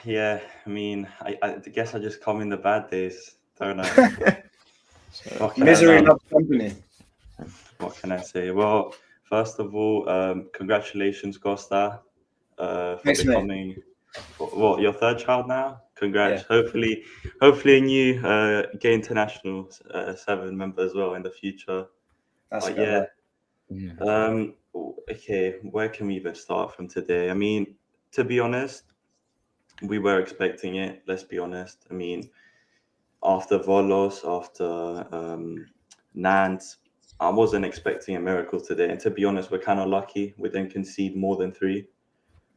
Yeah. I mean, I guess I just come in the bad days, don't I? Misery loves company. What can I say? Well, first of all, congratulations, Costa, for becoming your third child now. Congrats. Yeah. Hopefully you get international 7 member as well in the future. That's good. Okay, where can we even start from today? I mean, to be honest, we were expecting it. Let's be honest. I mean, after Volos, after Nantes, I wasn't expecting a miracle today. And to be honest, we're kind of lucky. We didn't concede more than 3,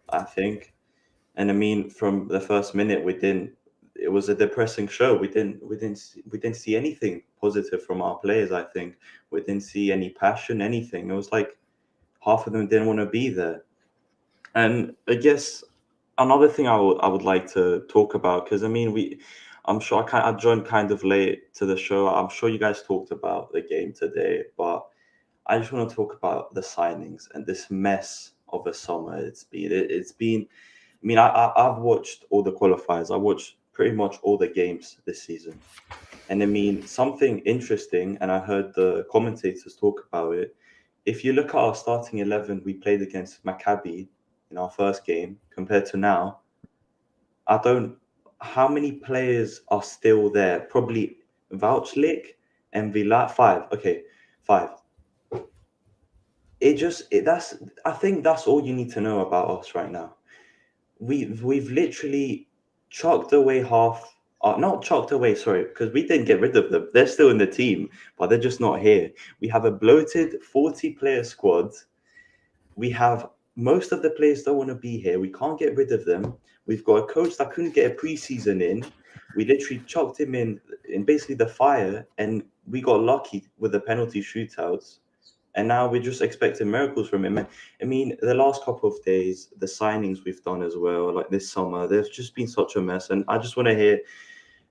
I think. And I mean, from the first minute, it was a depressing show. We didn't see anything positive from our players. I think we didn't see any passion, anything. It was like half of them didn't want to be there. And I guess another thing I would like to talk about, because I mean, I'm sure I joined kind of late to the show. I'm sure you guys talked about the game today, but I just want to talk about the signings and this mess of a summer it's been. I mean, I've watched all the qualifiers. I watched pretty much all the games this season. And I mean, something interesting, and I heard the commentators talk about it. If you look at our starting 11 we played against Maccabi in our first game compared to now, how many players are still there? Probably Vouchlik and Villa, 5. Okay, 5. I think that's all you need to know about us right now. We've literally chucked away not chucked away, sorry, because we didn't get rid of them. They're still in the team, but they're just not here. We have a bloated 40-player squad. We have most of the players don't want to be here. We can't get rid of them. We've got a coach that couldn't get a preseason in. We literally chucked him in basically the fire, and we got lucky with the penalty shootouts. And now we're just expecting miracles from him. I mean, the last couple of days, the signings we've done as well, like this summer, they've just been such a mess. And I just want to hear,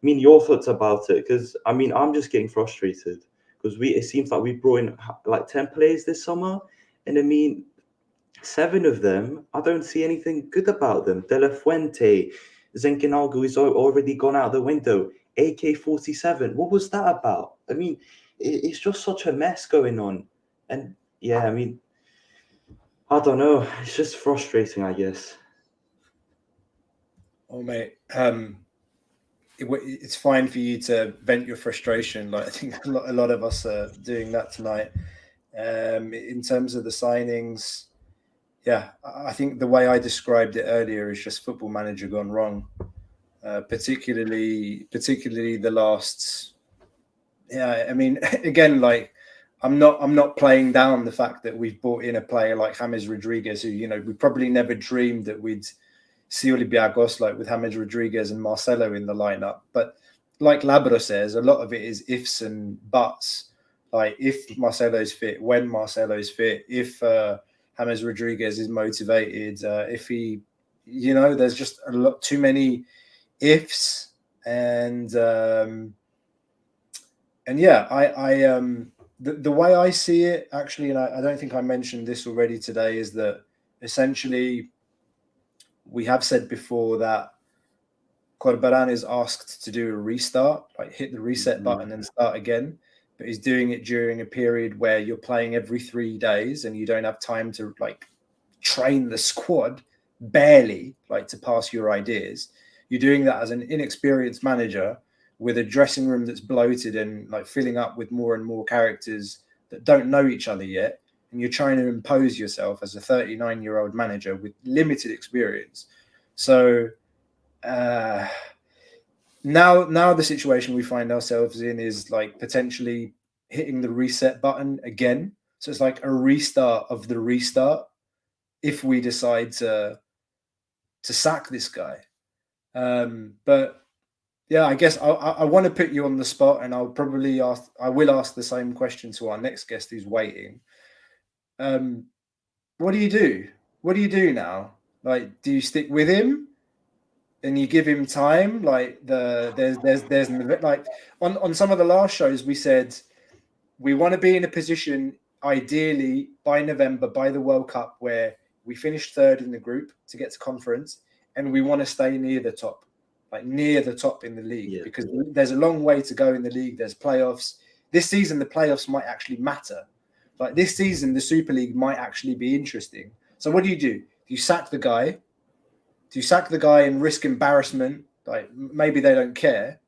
your thoughts about it. Because, I mean, I'm just getting frustrated. Because it seems like we brought in like 10 players this summer. And I mean, 7 of them, I don't see anything good about them. De La Fuente, Zenkinalgu is already gone out the window. AK-47, what was that about? I mean, it's just such a mess going on. And yeah, I mean, I don't know. It's just frustrating, I guess. Oh, mate, it's fine for you to vent your frustration. Like I think a lot of us are doing that tonight. In terms of the signings, yeah, I think the way I described it earlier is just Football Manager gone wrong. Particularly the last. Yeah, I mean, again, like. I'm not playing down the fact that we've brought in a player like James Rodriguez, who, we probably never dreamed that we'd see Olympiacos like with James Rodriguez and Marcelo in the lineup. But like Labro says, a lot of it is ifs and buts Like if Marcelo's fit, when Marcelo's fit, if James Rodriguez is motivated, if he, there's just a lot too many ifs, and yeah, the way I see it actually, and I don't think I mentioned this already today, is that essentially we have said before that Corberan is asked to do a restart, like hit the reset button and start again. But he's doing it during a period where you're playing every 3 days and you don't have time to like train the squad, barely, like to pass your ideas. You're doing that as an inexperienced manager with a dressing room that's bloated and like filling up with more and more characters that don't know each other yet. And you're trying to impose yourself as a 39-year-old manager with limited experience. So now the situation we find ourselves in is like potentially hitting the reset button again. So it's like a restart of the restart if we decide to sack this guy. But yeah, I guess I want to put you on the spot, and I will ask the same question to our next guest who's waiting. What do you do? What do you do now? Like, do you stick with him and you give him time? Like there's like on some of the last shows we said we want to be in a position ideally by November, by the World Cup, where we finish third in the group to get to conference, and we want to stay near the top, like near the top in the league, because there's a long way to go in the league. There's playoffs. This season, the playoffs might actually matter. Like this season, the Super League might actually be interesting. So what do? Do you sack the guy? Do you sack the guy and risk embarrassment? Like maybe they don't care.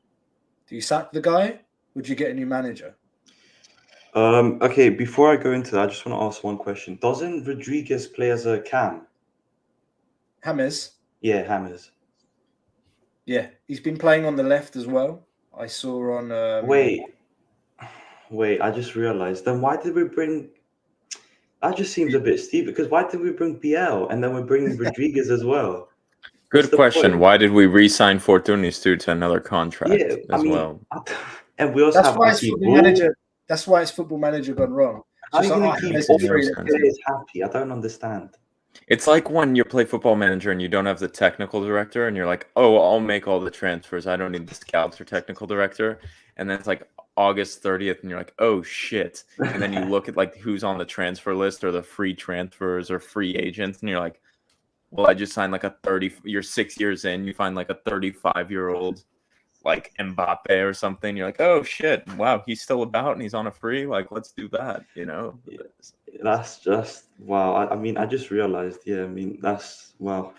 Do you sack the guy? Would you get a new manager? Okay, before I go into that, I just want to ask one question. Doesn't Rodriguez play as a cam? James? Yeah, James. Yeah, he's been playing on the left as well. I saw on... Wait, I just realized. Then why did we bring... That just seems a bit steep, because why did we bring BL and then we're bringing Rodriguez as well? Good question. Why did we re-sign Fortunis to another contract as well? And we also have That's why it's Football Manager gone wrong. How are you going to keep all the players happy? I don't understand. It's like when you play Football Manager and you don't have the technical director and you're like, oh, I'll make all the transfers. I don't need the scouts or technical director. And then it's like August 30th and you're like, oh, shit. And then you look at like who's on the transfer list or the free transfers or free agents. And you're like, well, I just signed like you're 6 years in. You find like a 35-year-old like Mbappe or something. You're like, oh, shit. Wow, he's still about and he's on a free. Like, let's do that, That's just wow. I mean, I just realized. Yeah, I mean, that's wow.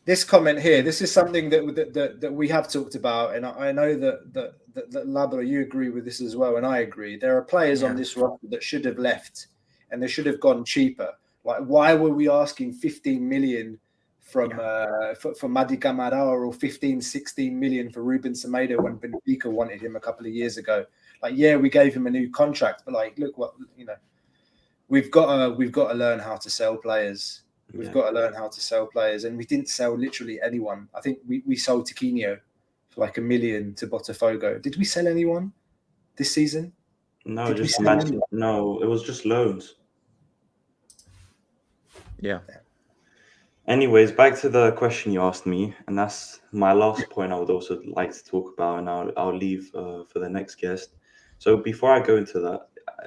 This comment here, this is something that we have talked about, and I know that Labra, you agree with this as well, and I agree. There are players on this roster that should have left, and they should have gone cheaper. Like, why were we asking 15 million for Madi Camara or 16 million for Ruben Semedo when Benfica wanted him a couple of years ago? Like, yeah, we gave him a new contract, but like, look what we've got to learn how to sell players. We've got to learn how to sell players, and we didn't sell literally anyone. I think we sold Tiquinho for like $1 million to Botafogo. Did we sell anyone this season? No, it was just loans. Yeah. Anyways, back to the question you asked me, and that's my last point I would also like to talk about, and I'll leave for the next guest. So before I go into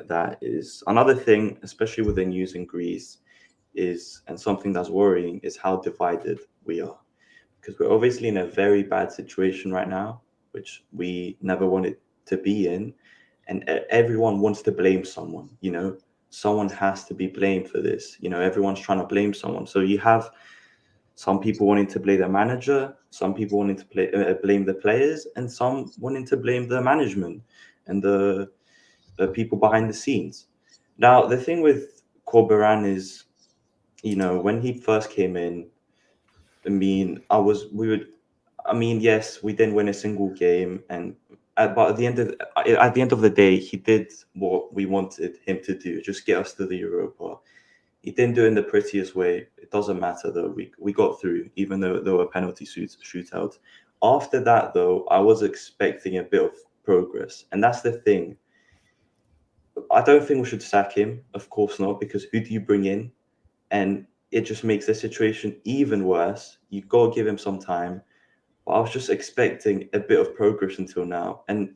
that is another thing, especially with the news in Greece, and something that's worrying is how divided we are, because we're obviously in a very bad situation right now, which we never wanted to be in, and everyone wants to blame someone. Someone has to be blamed for this. Everyone's trying to blame someone. So you have some people wanting to blame the manager, some people wanting to blame the players, and some wanting to blame the management and the people behind the scenes. Now, the thing with Corberan is, when he first came in, yes, we didn't win a single game, but at the end of the day, he did what we wanted him to do, just get us to the Europa. He didn't do it in the prettiest way. It doesn't matter though. We got through, even though there were penalty shootouts. After that, though, I was expecting a bit of progress, and that's the thing. I don't think we should sack him. Of course not, because who do you bring in? And it just makes the situation even worse. You've got to give him some time. But I was just expecting a bit of progress until now. And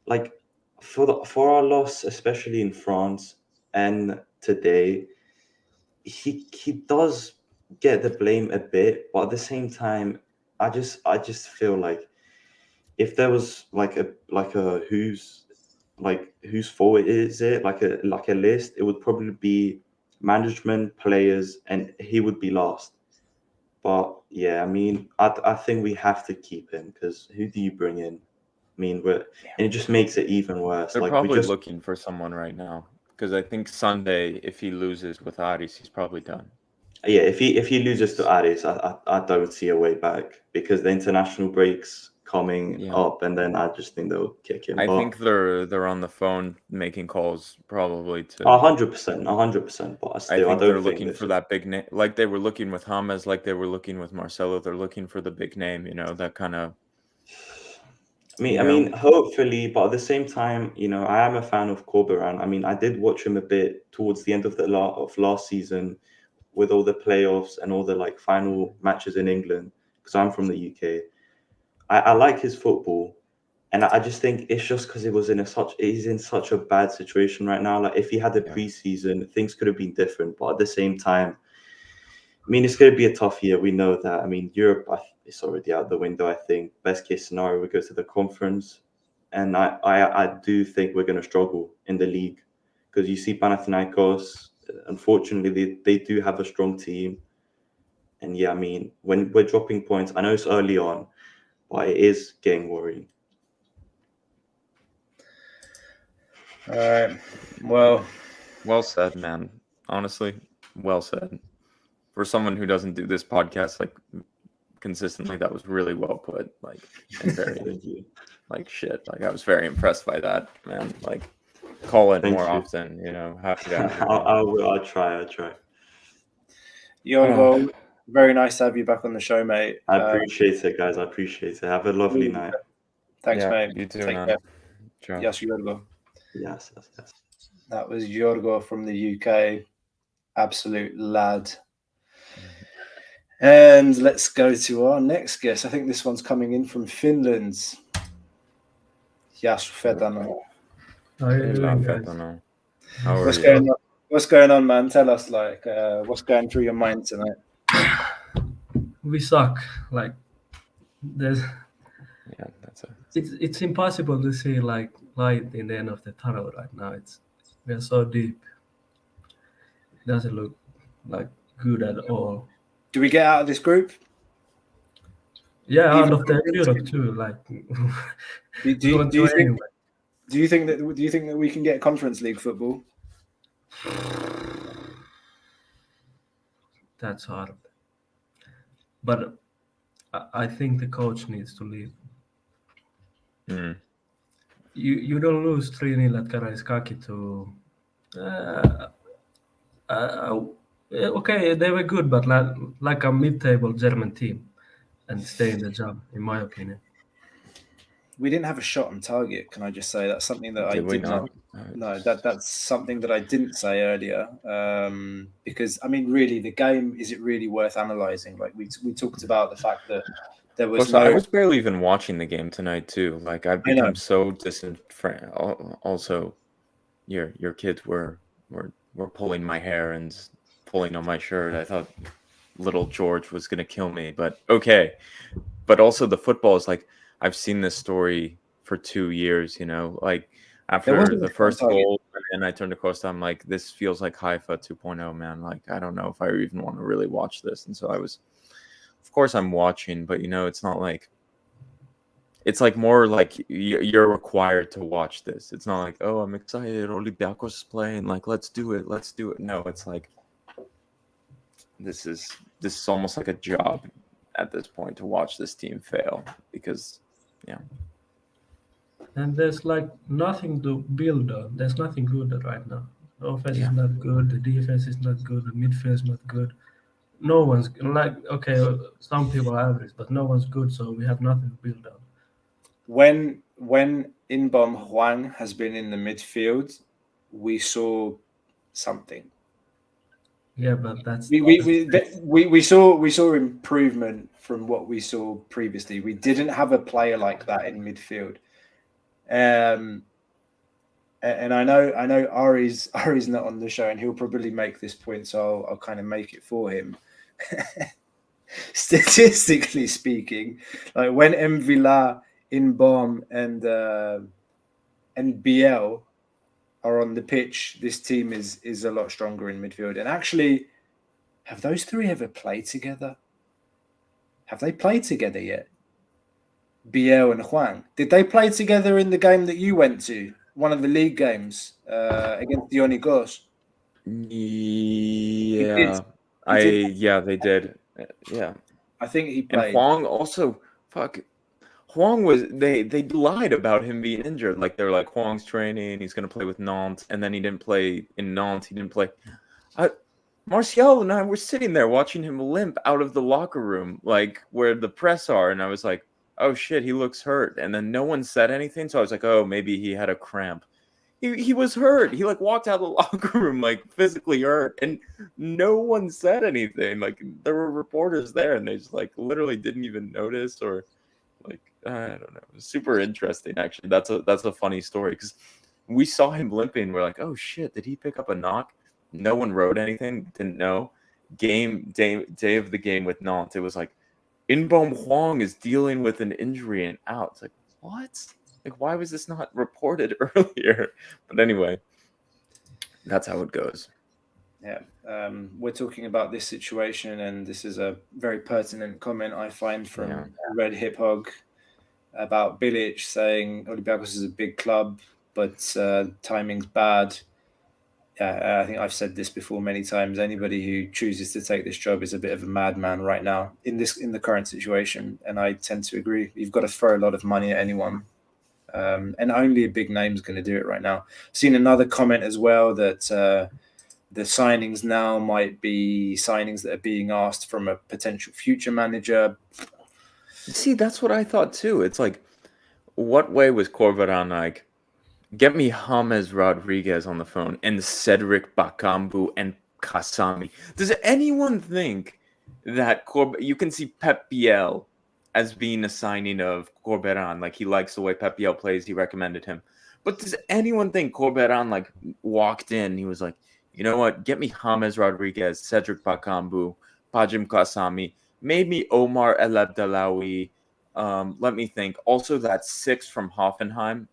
like for our loss, especially in France and today, he does get the blame a bit, but at the same time, I just feel like if there was like a whose fault is it, like a list, it would probably be management, players, and he would be last. But yeah, I mean, I think we have to keep him, because who do you bring in? I mean, and it just makes it even worse. They're Like probably looking for someone right now, because I think Sunday, if he loses with Aris, he's probably done. Yeah, if he loses to Aris, I don't see a way back, because the international break's coming up, and then I just think they'll kick him. I think they're on the phone making calls probably to 100%. But still, I think they're looking for that big name, like they were looking with James, like they were looking with Marcelo. They're looking for the big name, that kind of. I mean, hopefully, but at the same time, I am a fan of Corberan. I mean, I did watch him a bit towards the end of last season, with all the playoffs and all the like final matches in England, because I'm from the UK. I like his football, and I just think it's just because he's in such a bad situation right now. Like if he had a preseason, things could have been different. But at the same time, I mean, it's going to be a tough year. We know that. I mean, Europe, it's already out the window. I think best case scenario, we go to the conference, and I do think we're going to struggle in the league, because you see Panathinaikos. Unfortunately, they do have a strong team, and yeah, I mean, when we're dropping points, I know it's early on, but it is getting worrying. All right. Well said, man. Honestly, well said. For someone who doesn't do this podcast like consistently, that was really well put. Like, and very like shit. Like, I was very impressed by that, man. Like, call it more often. I'll try. Yorgo, very nice to have you back on the show, mate. I appreciate it, guys. I appreciate it. Have a lovely night. Thanks, mate. You too, Take man. care. Yes, Yorgo. Yes. That was Yorgo from the UK. Absolute lad. And let's go to our next guest. I think this one's coming in from Finland. Yasu Fetano. How are you doing, guys? What's going on, man? Tell us, like, what's going through your mind tonight? We suck. Like, it's impossible to see like light in the end of the tunnel right now. We are so deep. It doesn't look like good at all. Do we get out of this group? Yeah, out of the Europe too. Like, do you think that we can get Conference League football? That's hard. But I think the coach needs to leave. You don't lose 3-0 at Karaiskaki to. Okay, they were good, but like a mid-table German team, and stay in the job, in my opinion. We didn't have a shot on target. Can I just say that's something that I did not? No, that's something that I didn't say earlier. Because I mean, really, the game, is it really worth analysing? Like we talked about the fact that there was. I was barely even watching the game tonight too. Like I've become so disenfranchised. Also, your kids were pulling my hair and pulling on my shirt. I thought little George was gonna kill me, but okay. But also the football is like, I've seen this story for 2 years, like after the first goal, and I turned to Costa, I'm like, this feels like Haifa 2.0, man. Like, I don't know if I even want to really watch this. And so of course I'm watching, but it's not like, it's like more like you're required to watch this. It's not like, oh, I'm excited, Olympiacos is playing, like, let's do it. No, it's like, this is almost like a job at this point to watch this team fail, because and there's like nothing to build on. There's nothing good right now. The offense is not good, the defense is not good, the midfield is not good. No one's like, okay, some people are average, but no one's good, so we have nothing to build on. When Inbom Huang has been in the midfield, we saw something. Yeah, but that's we saw improvement from what we saw previously. We didn't have a player like that in midfield. And I know Ari's not on the show, and he'll probably make this point, so I'll kind of make it for him. Statistically speaking, like when Mvila, Inbom, and BL are on the pitch, this team is a lot stronger in midfield. And actually, have those three ever played together? Have they played together yet? BL and Huang. Did they play together in the game that you went to? One of the league games against the Olympiacos? Yeah, they did. Yeah, I think he and played. Huang also, Huang was they lied about him being injured. Like they're like, Huang's training, he's gonna play with Nantes, and then he didn't play in Nantes. He didn't play. Martial and I were sitting there watching him limp out of the locker room, like where the press are, and I was like, oh shit, he looks hurt. And then no one said anything, so I was like, oh, maybe he had a cramp. He was hurt. He like walked out of the locker room like physically hurt, and no one said anything. Like there were reporters there, and they just like literally didn't even notice, or like I don't know. It was super interesting actually. That's a funny story because we saw him limping. We're like, oh shit, did he pick up a knock? No one wrote anything. Didn't know. Day of the game with Nantes, it was like Inbom Huang is dealing with an injury and out. It's like, what? Like, why was this not reported earlier? But anyway, that's how it goes. Yeah, we're talking about this situation, and this is a very pertinent comment I find from Red Hip Hog about Bilic saying Olympiacos is a big club, but timing's bad. I think I've said this before many times. Anybody who chooses to take this job is a bit of a madman right now in the current situation, and I tend to agree. You've got to throw a lot of money at anyone, and only a big name is going to do it right now. I've seen another comment as well that the signings now might be signings that are being asked from a potential future manager. See, that's what I thought too. It's like, what way was Corberan like? Get me James Rodriguez on the phone and Cedric Bakambu and Kasami. Does anyone think that you can see Pep Biel as being a signing of Corberan? Like he likes the way Pep Biel plays. He recommended him. But does anyone think Corberan like walked in? He was like, you know what? Get me James Rodriguez, Cedric Bakambu, Pajim Kasami, maybe Omar El Abdelawi. Let me think. Also that 6 from Hoffenheim.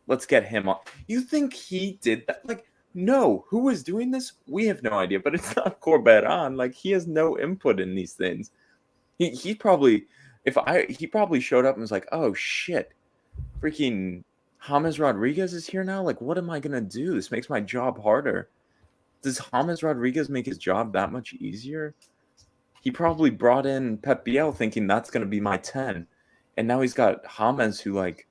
Let's get him on. You think he did that? Like, no. Who is doing this? We have no idea. But it's not Corberan. Like, he has no input in these things. He probably showed up and was like, oh shit, freaking James Rodriguez is here now. Like, what am I gonna do? This makes my job harder. Does James Rodriguez make his job that much easier? He probably brought in Pep Biel thinking that's gonna be my 10, and now he's got James who like,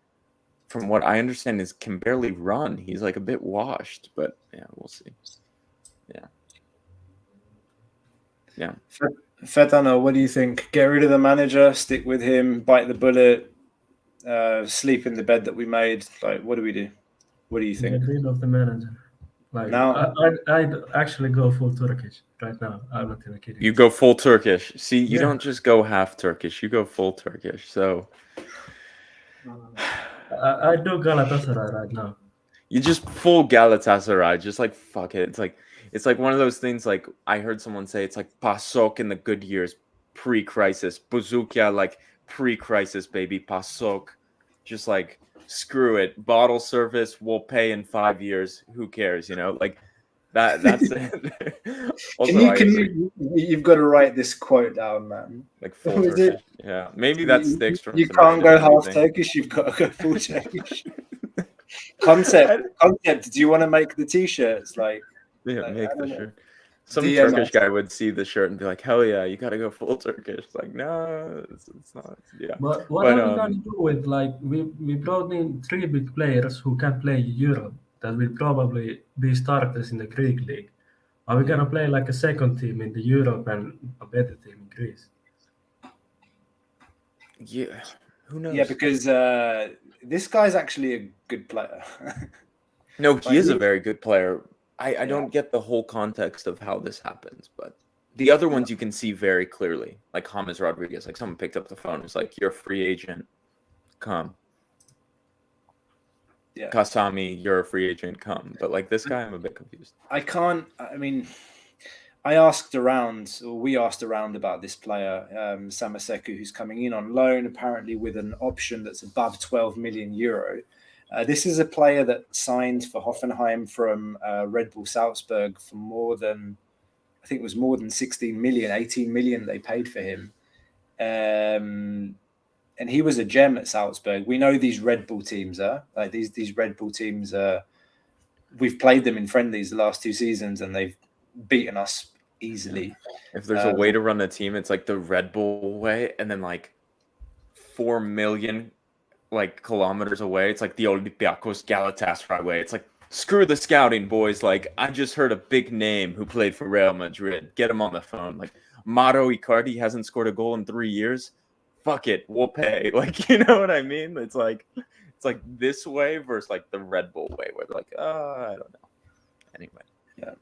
from what I understand, can barely run. He's like a bit washed, but yeah, we'll see. Yeah. Fetano, what do you think? Get rid of the manager, stick with him, bite the bullet, sleep in the bed that we made. Like, what do we do? What do you think? Get rid of the manager. Like, now, I'd actually go full Turkish right now. I'm not even kidding. You go full Turkish. See, you don't just go half Turkish. You go full Turkish. So I do Galatasaray right now. You just full Galatasaray. Just like fuck it. It's like one of those things. Like I heard someone say, it's like PASOK in the good years, pre-crisis. Buzukia like pre-crisis, baby. PASOK. Just like screw it. Bottle service. We'll pay in 5 years. Who cares? You know, like that. That's it. Also, you've got to write this quote down, man. Like full Turkish. Yeah, maybe that sticks from. You can't go half Turkish. You've got to go full Turkish. Concept. Do you want to make the t-shirts? Like, make the shirt. Some Turkish guy would see the shirt and be like, "Hell yeah, you got to go full Turkish." Like, no, it's not. Yeah. But what are we gonna do with like we brought in 3 big players who can play Europe that will probably be starters in the Greek league. Are we gonna play like a second team in the Europe and a better team in Greece? Yeah, who knows? Yeah, because this guy's actually a good player. No, he Like, is a very good player. I Yeah. don't get the whole context of how this happens, but the other ones you can see very clearly, like James Rodriguez. Like someone picked up the phone, it's like, "You're a free agent, come." Yeah. Kasami, you're a free agent, come. But like this guy, I'm a bit confused. I mean, I asked around, or we asked around about this player, Samaseku, who's coming in on loan, apparently with an option that's above 12 million euro. This is a player that signed for Hoffenheim from Red Bull Salzburg for more than, I think it was more than 16 million, 18 million they paid for him. And he was a gem at Salzburg. We know these Red Bull teams are like these Red Bull teams. We've played them in friendlies the last 2 seasons, and they've beaten us easily. If there's a way to run a team, it's like the Red Bull way, and then like 4 million like kilometers away, it's like the Olympiacos Galatasaray way. It's like, screw the scouting, boys. Like, I just heard a big name who played for Real Madrid. Get him on the phone. Like, Mauro Icardi hasn't scored a goal in 3 years. Fuck it, we'll pay. Like, you know what I mean? It's like this way versus like the Red Bull way, where they're like, I don't know. Anyway. Yeah.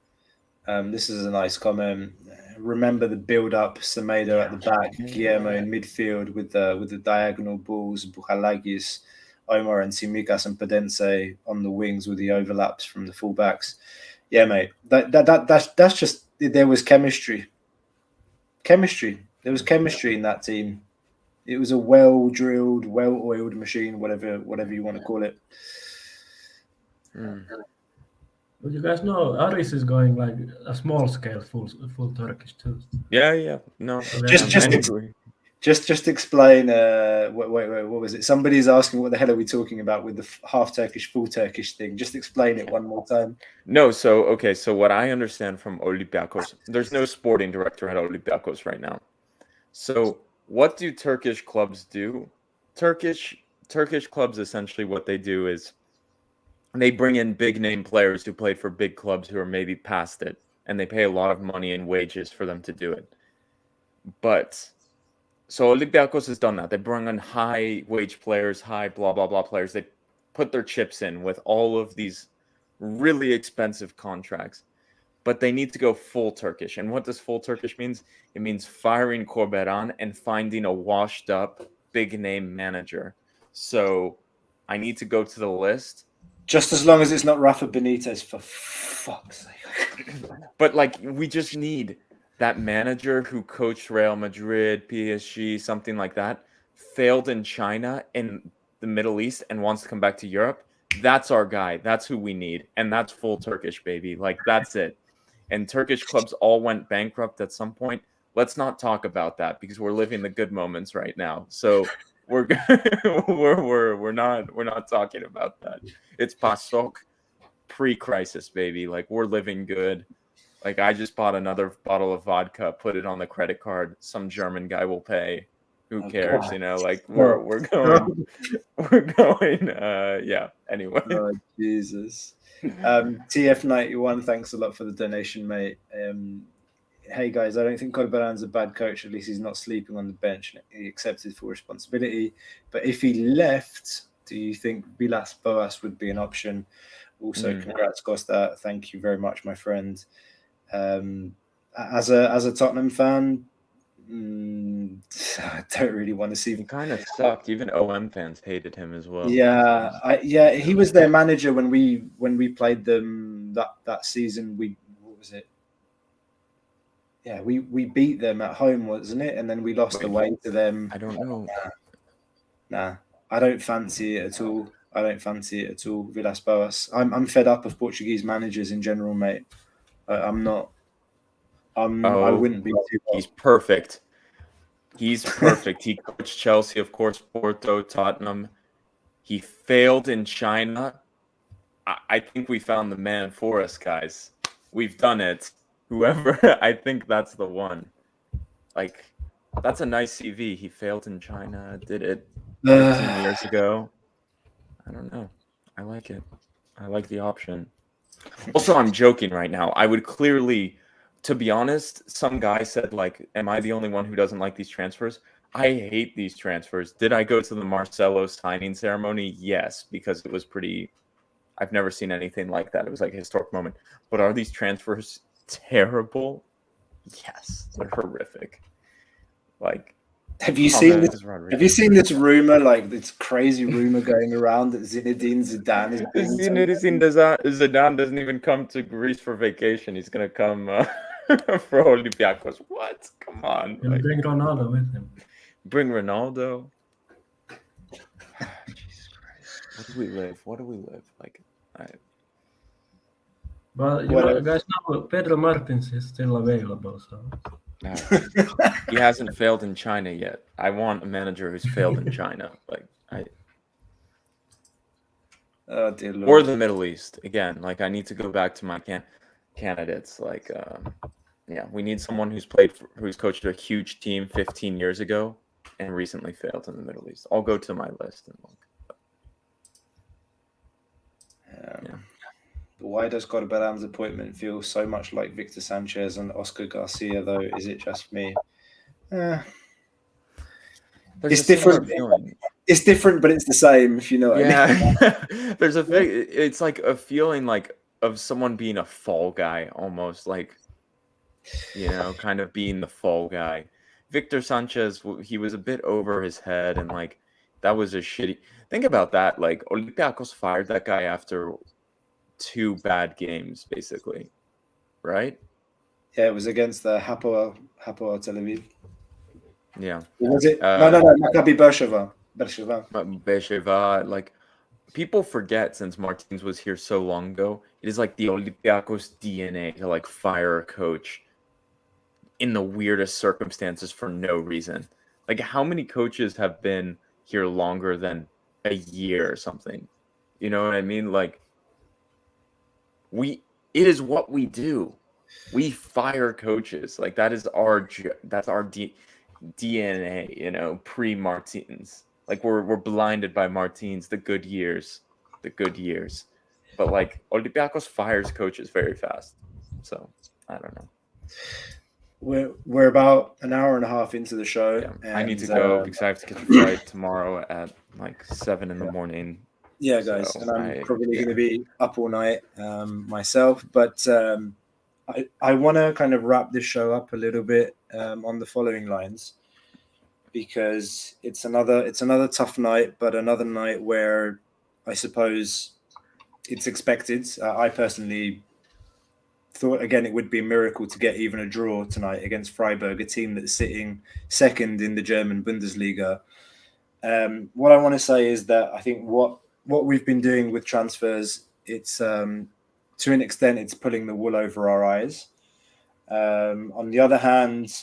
This is a nice comment. Remember the build-up, Semedo at the back, Guillermo in midfield with the diagonal balls, Bukhalagis, Omar and Simikas and Pedense on the wings with the overlaps from the fullbacks. Yeah, mate. That's just, there was chemistry. There was chemistry in that team. It was a well-drilled, well-oiled machine, whatever you want to call it. But you guys know Aris is going like a small scale full Turkish too. Yeah. No. Just explain. Wait. What was it? Somebody's asking what the hell are we talking about with the half Turkish, full Turkish thing. Just explain it one more time. No. So what I understand from Olympiacos, there's no sporting director at Olympiacos right now. So what do Turkish clubs do? Turkish clubs, essentially what they do is they bring in big name players who played for big clubs who are maybe past it, and they pay a lot of money in wages for them to do it. But so Olympiacos has done that. They bring in high wage players, high blah blah blah players. They put their chips in with all of these really expensive contracts. But they need to go full Turkish. And what does full Turkish means? It means firing Corberan and finding a washed up big name manager. So I need to go to the list. Just as long as it's not Rafa Benitez, for fuck's sake. But like, we just need that manager who coached Real Madrid, PSG, something like that, failed in China, in the Middle East, and wants to come back to Europe. That's our guy. That's who we need. And that's full Turkish, baby. Like, that's it. And Turkish clubs all went bankrupt at some point. Let's not talk about that because we're living the good moments right now. So we're not talking about that. It's PASOK pre-crisis, baby. Like, we're living good. Like, I just bought another bottle of vodka, put it on the credit card. Some German guy will pay. Who cares? God. You know, like we're going. Yeah. Anyway. Oh, Jesus. TF91, thanks a lot for the donation, mate. Hey guys, I don't think Corberan's a bad coach. At least he's not sleeping on the bench. He accepted full responsibility. But if he left, do you think Vilas Boas would be an option? Also, congrats, Costa. Thank you very much, my friend. As a Tottenham fan, I don't really want to see him. He kind of sucked. Even OM fans hated him as well. Yeah, he was their manager when we played them that season. What was it? Yeah, we beat them at home, wasn't it? And then we lost away to them. I don't know. Nah, I don't fancy it at all. Vilas Boas. I'm fed up of Portuguese managers in general, mate. I'm not. I wouldn't be too. He's perfect. He coached Chelsea, of course, Porto, Tottenham. He failed in China. I think we found the man for us, guys. We've done it. Whoever, I think that's the one. Like, that's a nice CV. He failed in China, did it 15 years ago. I don't know. I like it. I like the option. Also, I'm joking right now. I would clearly, to be honest, some guy said, like, am I the only one who doesn't like these transfers? I hate these transfers. Did I go to the Marcelo signing ceremony? Yes, because it was pretty, I've never seen anything like that. It was like a historic moment. But are these transfers terrible? Yes, they're horrific. Like, have you seen this? James Rodriguez. Have you seen this rumor, like this crazy rumor going around that Zinedine Zidane is being Zinedine Zidane doesn't even come to Greece for vacation. He's gonna come for Olympiacos. What? Come on. He'll Like, bring Ronaldo with him. bring Ronaldo. Jesus Christ. What do we live? What do we live? Like, But you What know, else? guys, now Pedro Martins is still available, so he hasn't failed in China yet. I want a manager who's failed in China. Like, Oh dear Lord. or the Middle East again. Like, I need to go back to my candidates. Like, yeah, we need someone who's coached a huge team 15 years ago and recently failed in the Middle East. I'll go to my list and look. Yeah. Why does Corberan's appointment feel so much like Victor Sanchez and Oscar Garcia, though? Is it just me? There's It's a similar different. feeling. It's different, but it's the same, if you know what I mean. Yeah, there's a thing. It's like a feeling like of someone being a fall guy, almost like, you know, kind of being the fall guy. Victor Sanchez, he was a bit over his head, and like that was a shitty. Think about that. Like, Olympiacos fired that guy after 2 bad games, basically, right? Yeah, it was against the Hapoel Tel Aviv. Yeah. Was it? No, Maccabi Beersheva. Beersheva, like, people forget, since Martins was here so long ago, it is like the Olympiacos DNA to like fire a coach in the weirdest circumstances for no reason. Like, how many coaches have been here longer than a year or something? You know what I mean? Like, it is what we do. We fire coaches. Like, that is our DNA, you know, pre-Martins. Like, we're blinded by Martins, the good years. But like, Olympiacos fires coaches very fast. So, I don't know. We're about an hour and a half into the show. Yeah, and, I need to go because I have to catch a flight tomorrow at like 7 in the morning. Yeah, guys, So and I'm probably going to be up all night myself. But I want to kind of wrap this show up a little bit on the following lines, because it's another tough night, but another night where I suppose it's expected. I personally thought, again, it would be a miracle to get even a draw tonight against Freiburg, a team that's sitting second in the German Bundesliga. What I want to say is that I think what we've been doing with transfers, it's to an extent, it's pulling the wool over our eyes. On the other hand,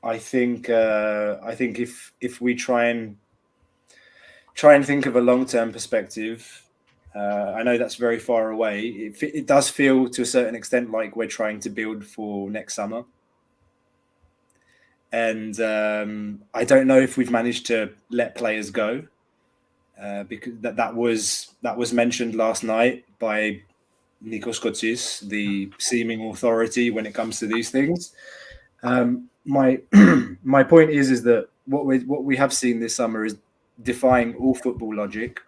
I think if we try and think of a long-term perspective, I know that's very far away. It does feel to a certain extent like we're trying to build for next summer. And I don't know if we've managed to let players go, because that was mentioned last night by Nikos Kotsis, the seeming authority when it comes to these things. My point is that what we have seen this summer is defying all football logic.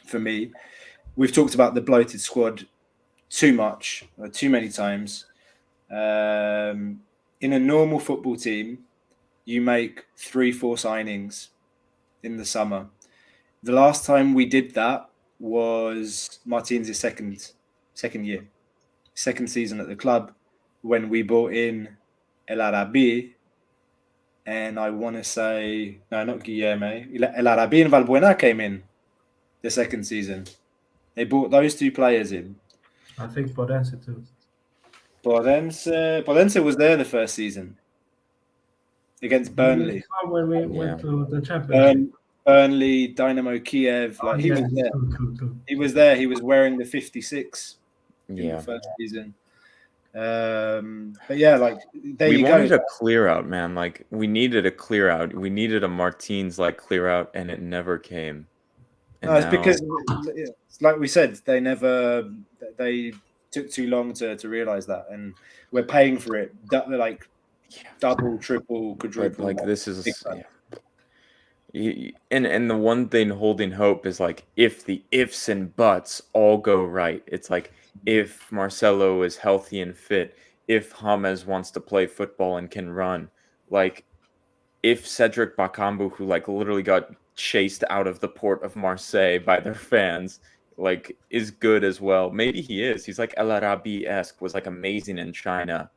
For me, we've talked about the bloated squad too much, or too many times. In a normal football team, you make 3-4 signings in the summer. The last time we did that was Martins' second season at the club, when we brought in El Arabi, and I want to say, no, not Guillermo, El Arabi and Valbuena came in the second season. They brought those 2 players in. I think Podense too. Podense was there the first season against Burnley. When we went to the Championship. Burnley, Dynamo Kiev, he was there. True. He was there. He was wearing the 56 in Yeah. the first season. But yeah, like, there We you wanted go. a clear out, man. Like, we needed a clear out. We needed a Martins like clear out, and it never came. And No, it's now- because, like we said, they took too long to realize that, and we're paying for it. Double, triple, but quadruple. like, this is big time. And the one thing holding hope is like if the ifs and buts all go right. It's like if Marcelo is healthy and fit, if James wants to play football and can run, like if Cedric Bakambu, who like literally got chased out of the port of Marseille by their fans, like is good as well. Maybe he is. He's like El Arabi-esque, was like amazing in China.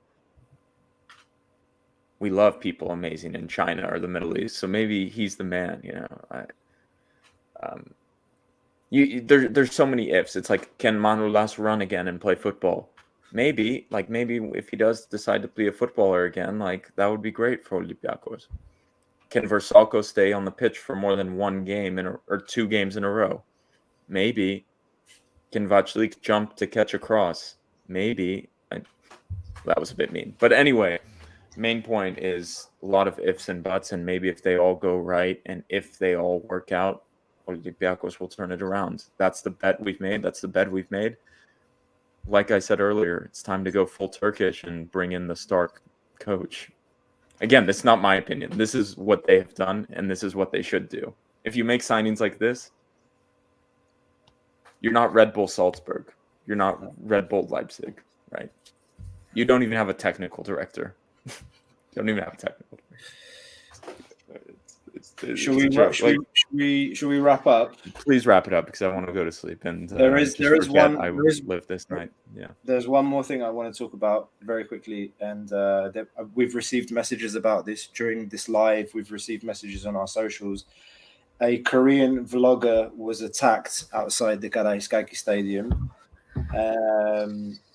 We love people amazing in China or the Middle East, so maybe he's the man. There's so many ifs. It's like, can Manolas run again and play football? Maybe if he does decide to be a footballer again, like that would be great for Olympiacos. Can Versalco stay on the pitch for more than one game or 2 games in a row? Maybe. Can Vachlik jump to catch a cross? Maybe. That was a bit mean, but anyway. Main point is a lot of ifs and buts, and maybe if they all go right and if they all work out, Olympiacos will turn it around. That's the bet we've made. That's the bet we've made. Like I said earlier, it's time to go full Turkish and bring in the star coach. Again, this is not my opinion. This is what they have done, and this is what they should do. If you make signings like this, you're not Red Bull Salzburg. You're not Red Bull Leipzig, right? You don't even have a technical director. Don't even have a technical. Should we wrap up? Please wrap it up because I want to go to sleep. And there is live this night. Yeah. There's one more thing I want to talk about very quickly, and we've received messages about this during this live. We've received messages on our socials. A Korean vlogger was attacked outside the Karaiskaki Stadium.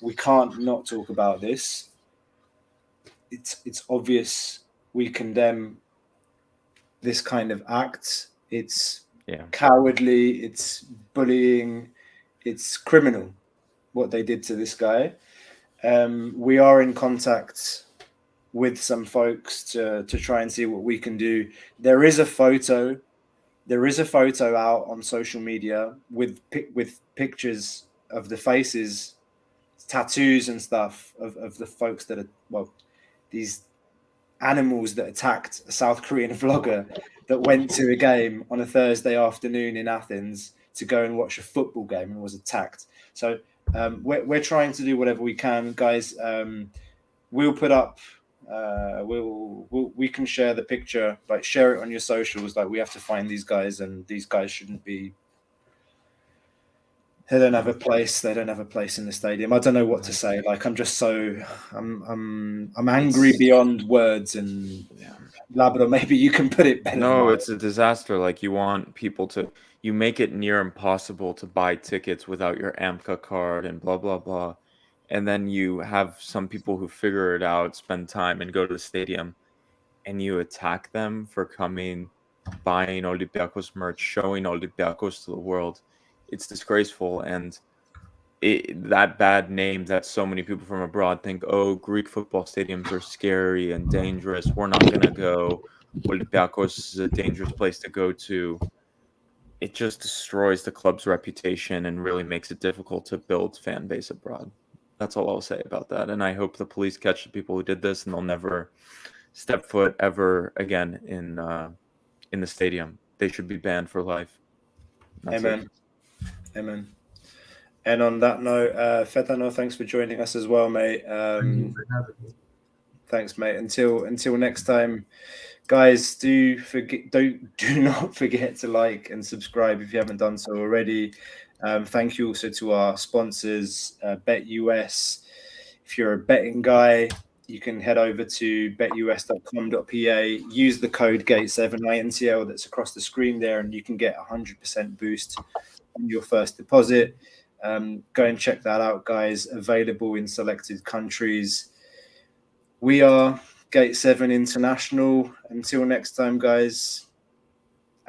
We can't not talk about this. It's obvious we condemn this kind of act. It's cowardly, it's bullying, it's criminal what they did to this guy. We are in contact with some folks to try and see what we can do. There is a photo out on social media with pictures of the faces, tattoos and stuff of the folks that are, these animals that attacked a South Korean vlogger that went to a game on a Thursday afternoon in Athens to go and watch a football game and was attacked. So we're trying to do whatever we can, guys. We'll put up, we can share the picture, like share it on your socials. Like we have to find these guys, and these guys shouldn't be. They don't have a place. They don't have a place in the stadium. I don't know what to say. Like I'm just so I'm angry beyond words. And Labrador, maybe you can put it better. No, it's a disaster. Like you make it near impossible to buy tickets without your AMCA card and blah blah blah, and then you have some people who figure it out, spend time, and go to the stadium, and you attack them for coming, buying Olympiacos merch, showing Olympiacos to the world. It's disgraceful, and that bad name that so many people from abroad think, oh, Greek football stadiums are scary and dangerous. We're not going to go. Olympiacos is a dangerous place to go to. It just destroys the club's reputation and really makes it difficult to build fan base abroad. That's all I'll say about that. And I hope the police catch the people who did this, and they'll never step foot ever again in the stadium. They should be banned for life. Amen. Amen. And on that note, Fetano, thanks for joining us as well, mate. Thanks, mate. Until next time, guys. Do not forget to like and subscribe if you haven't done so already. Thank you also to our sponsors, BetUS. If you're a betting guy, you can head over to betus.com.pa. Use the code GATE7INTL that's across the screen there, and you can get 100% boost on your first deposit. Go and check that out, guys. Available in selected countries. We are Gate 7 International. Until next time, guys.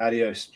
Adios.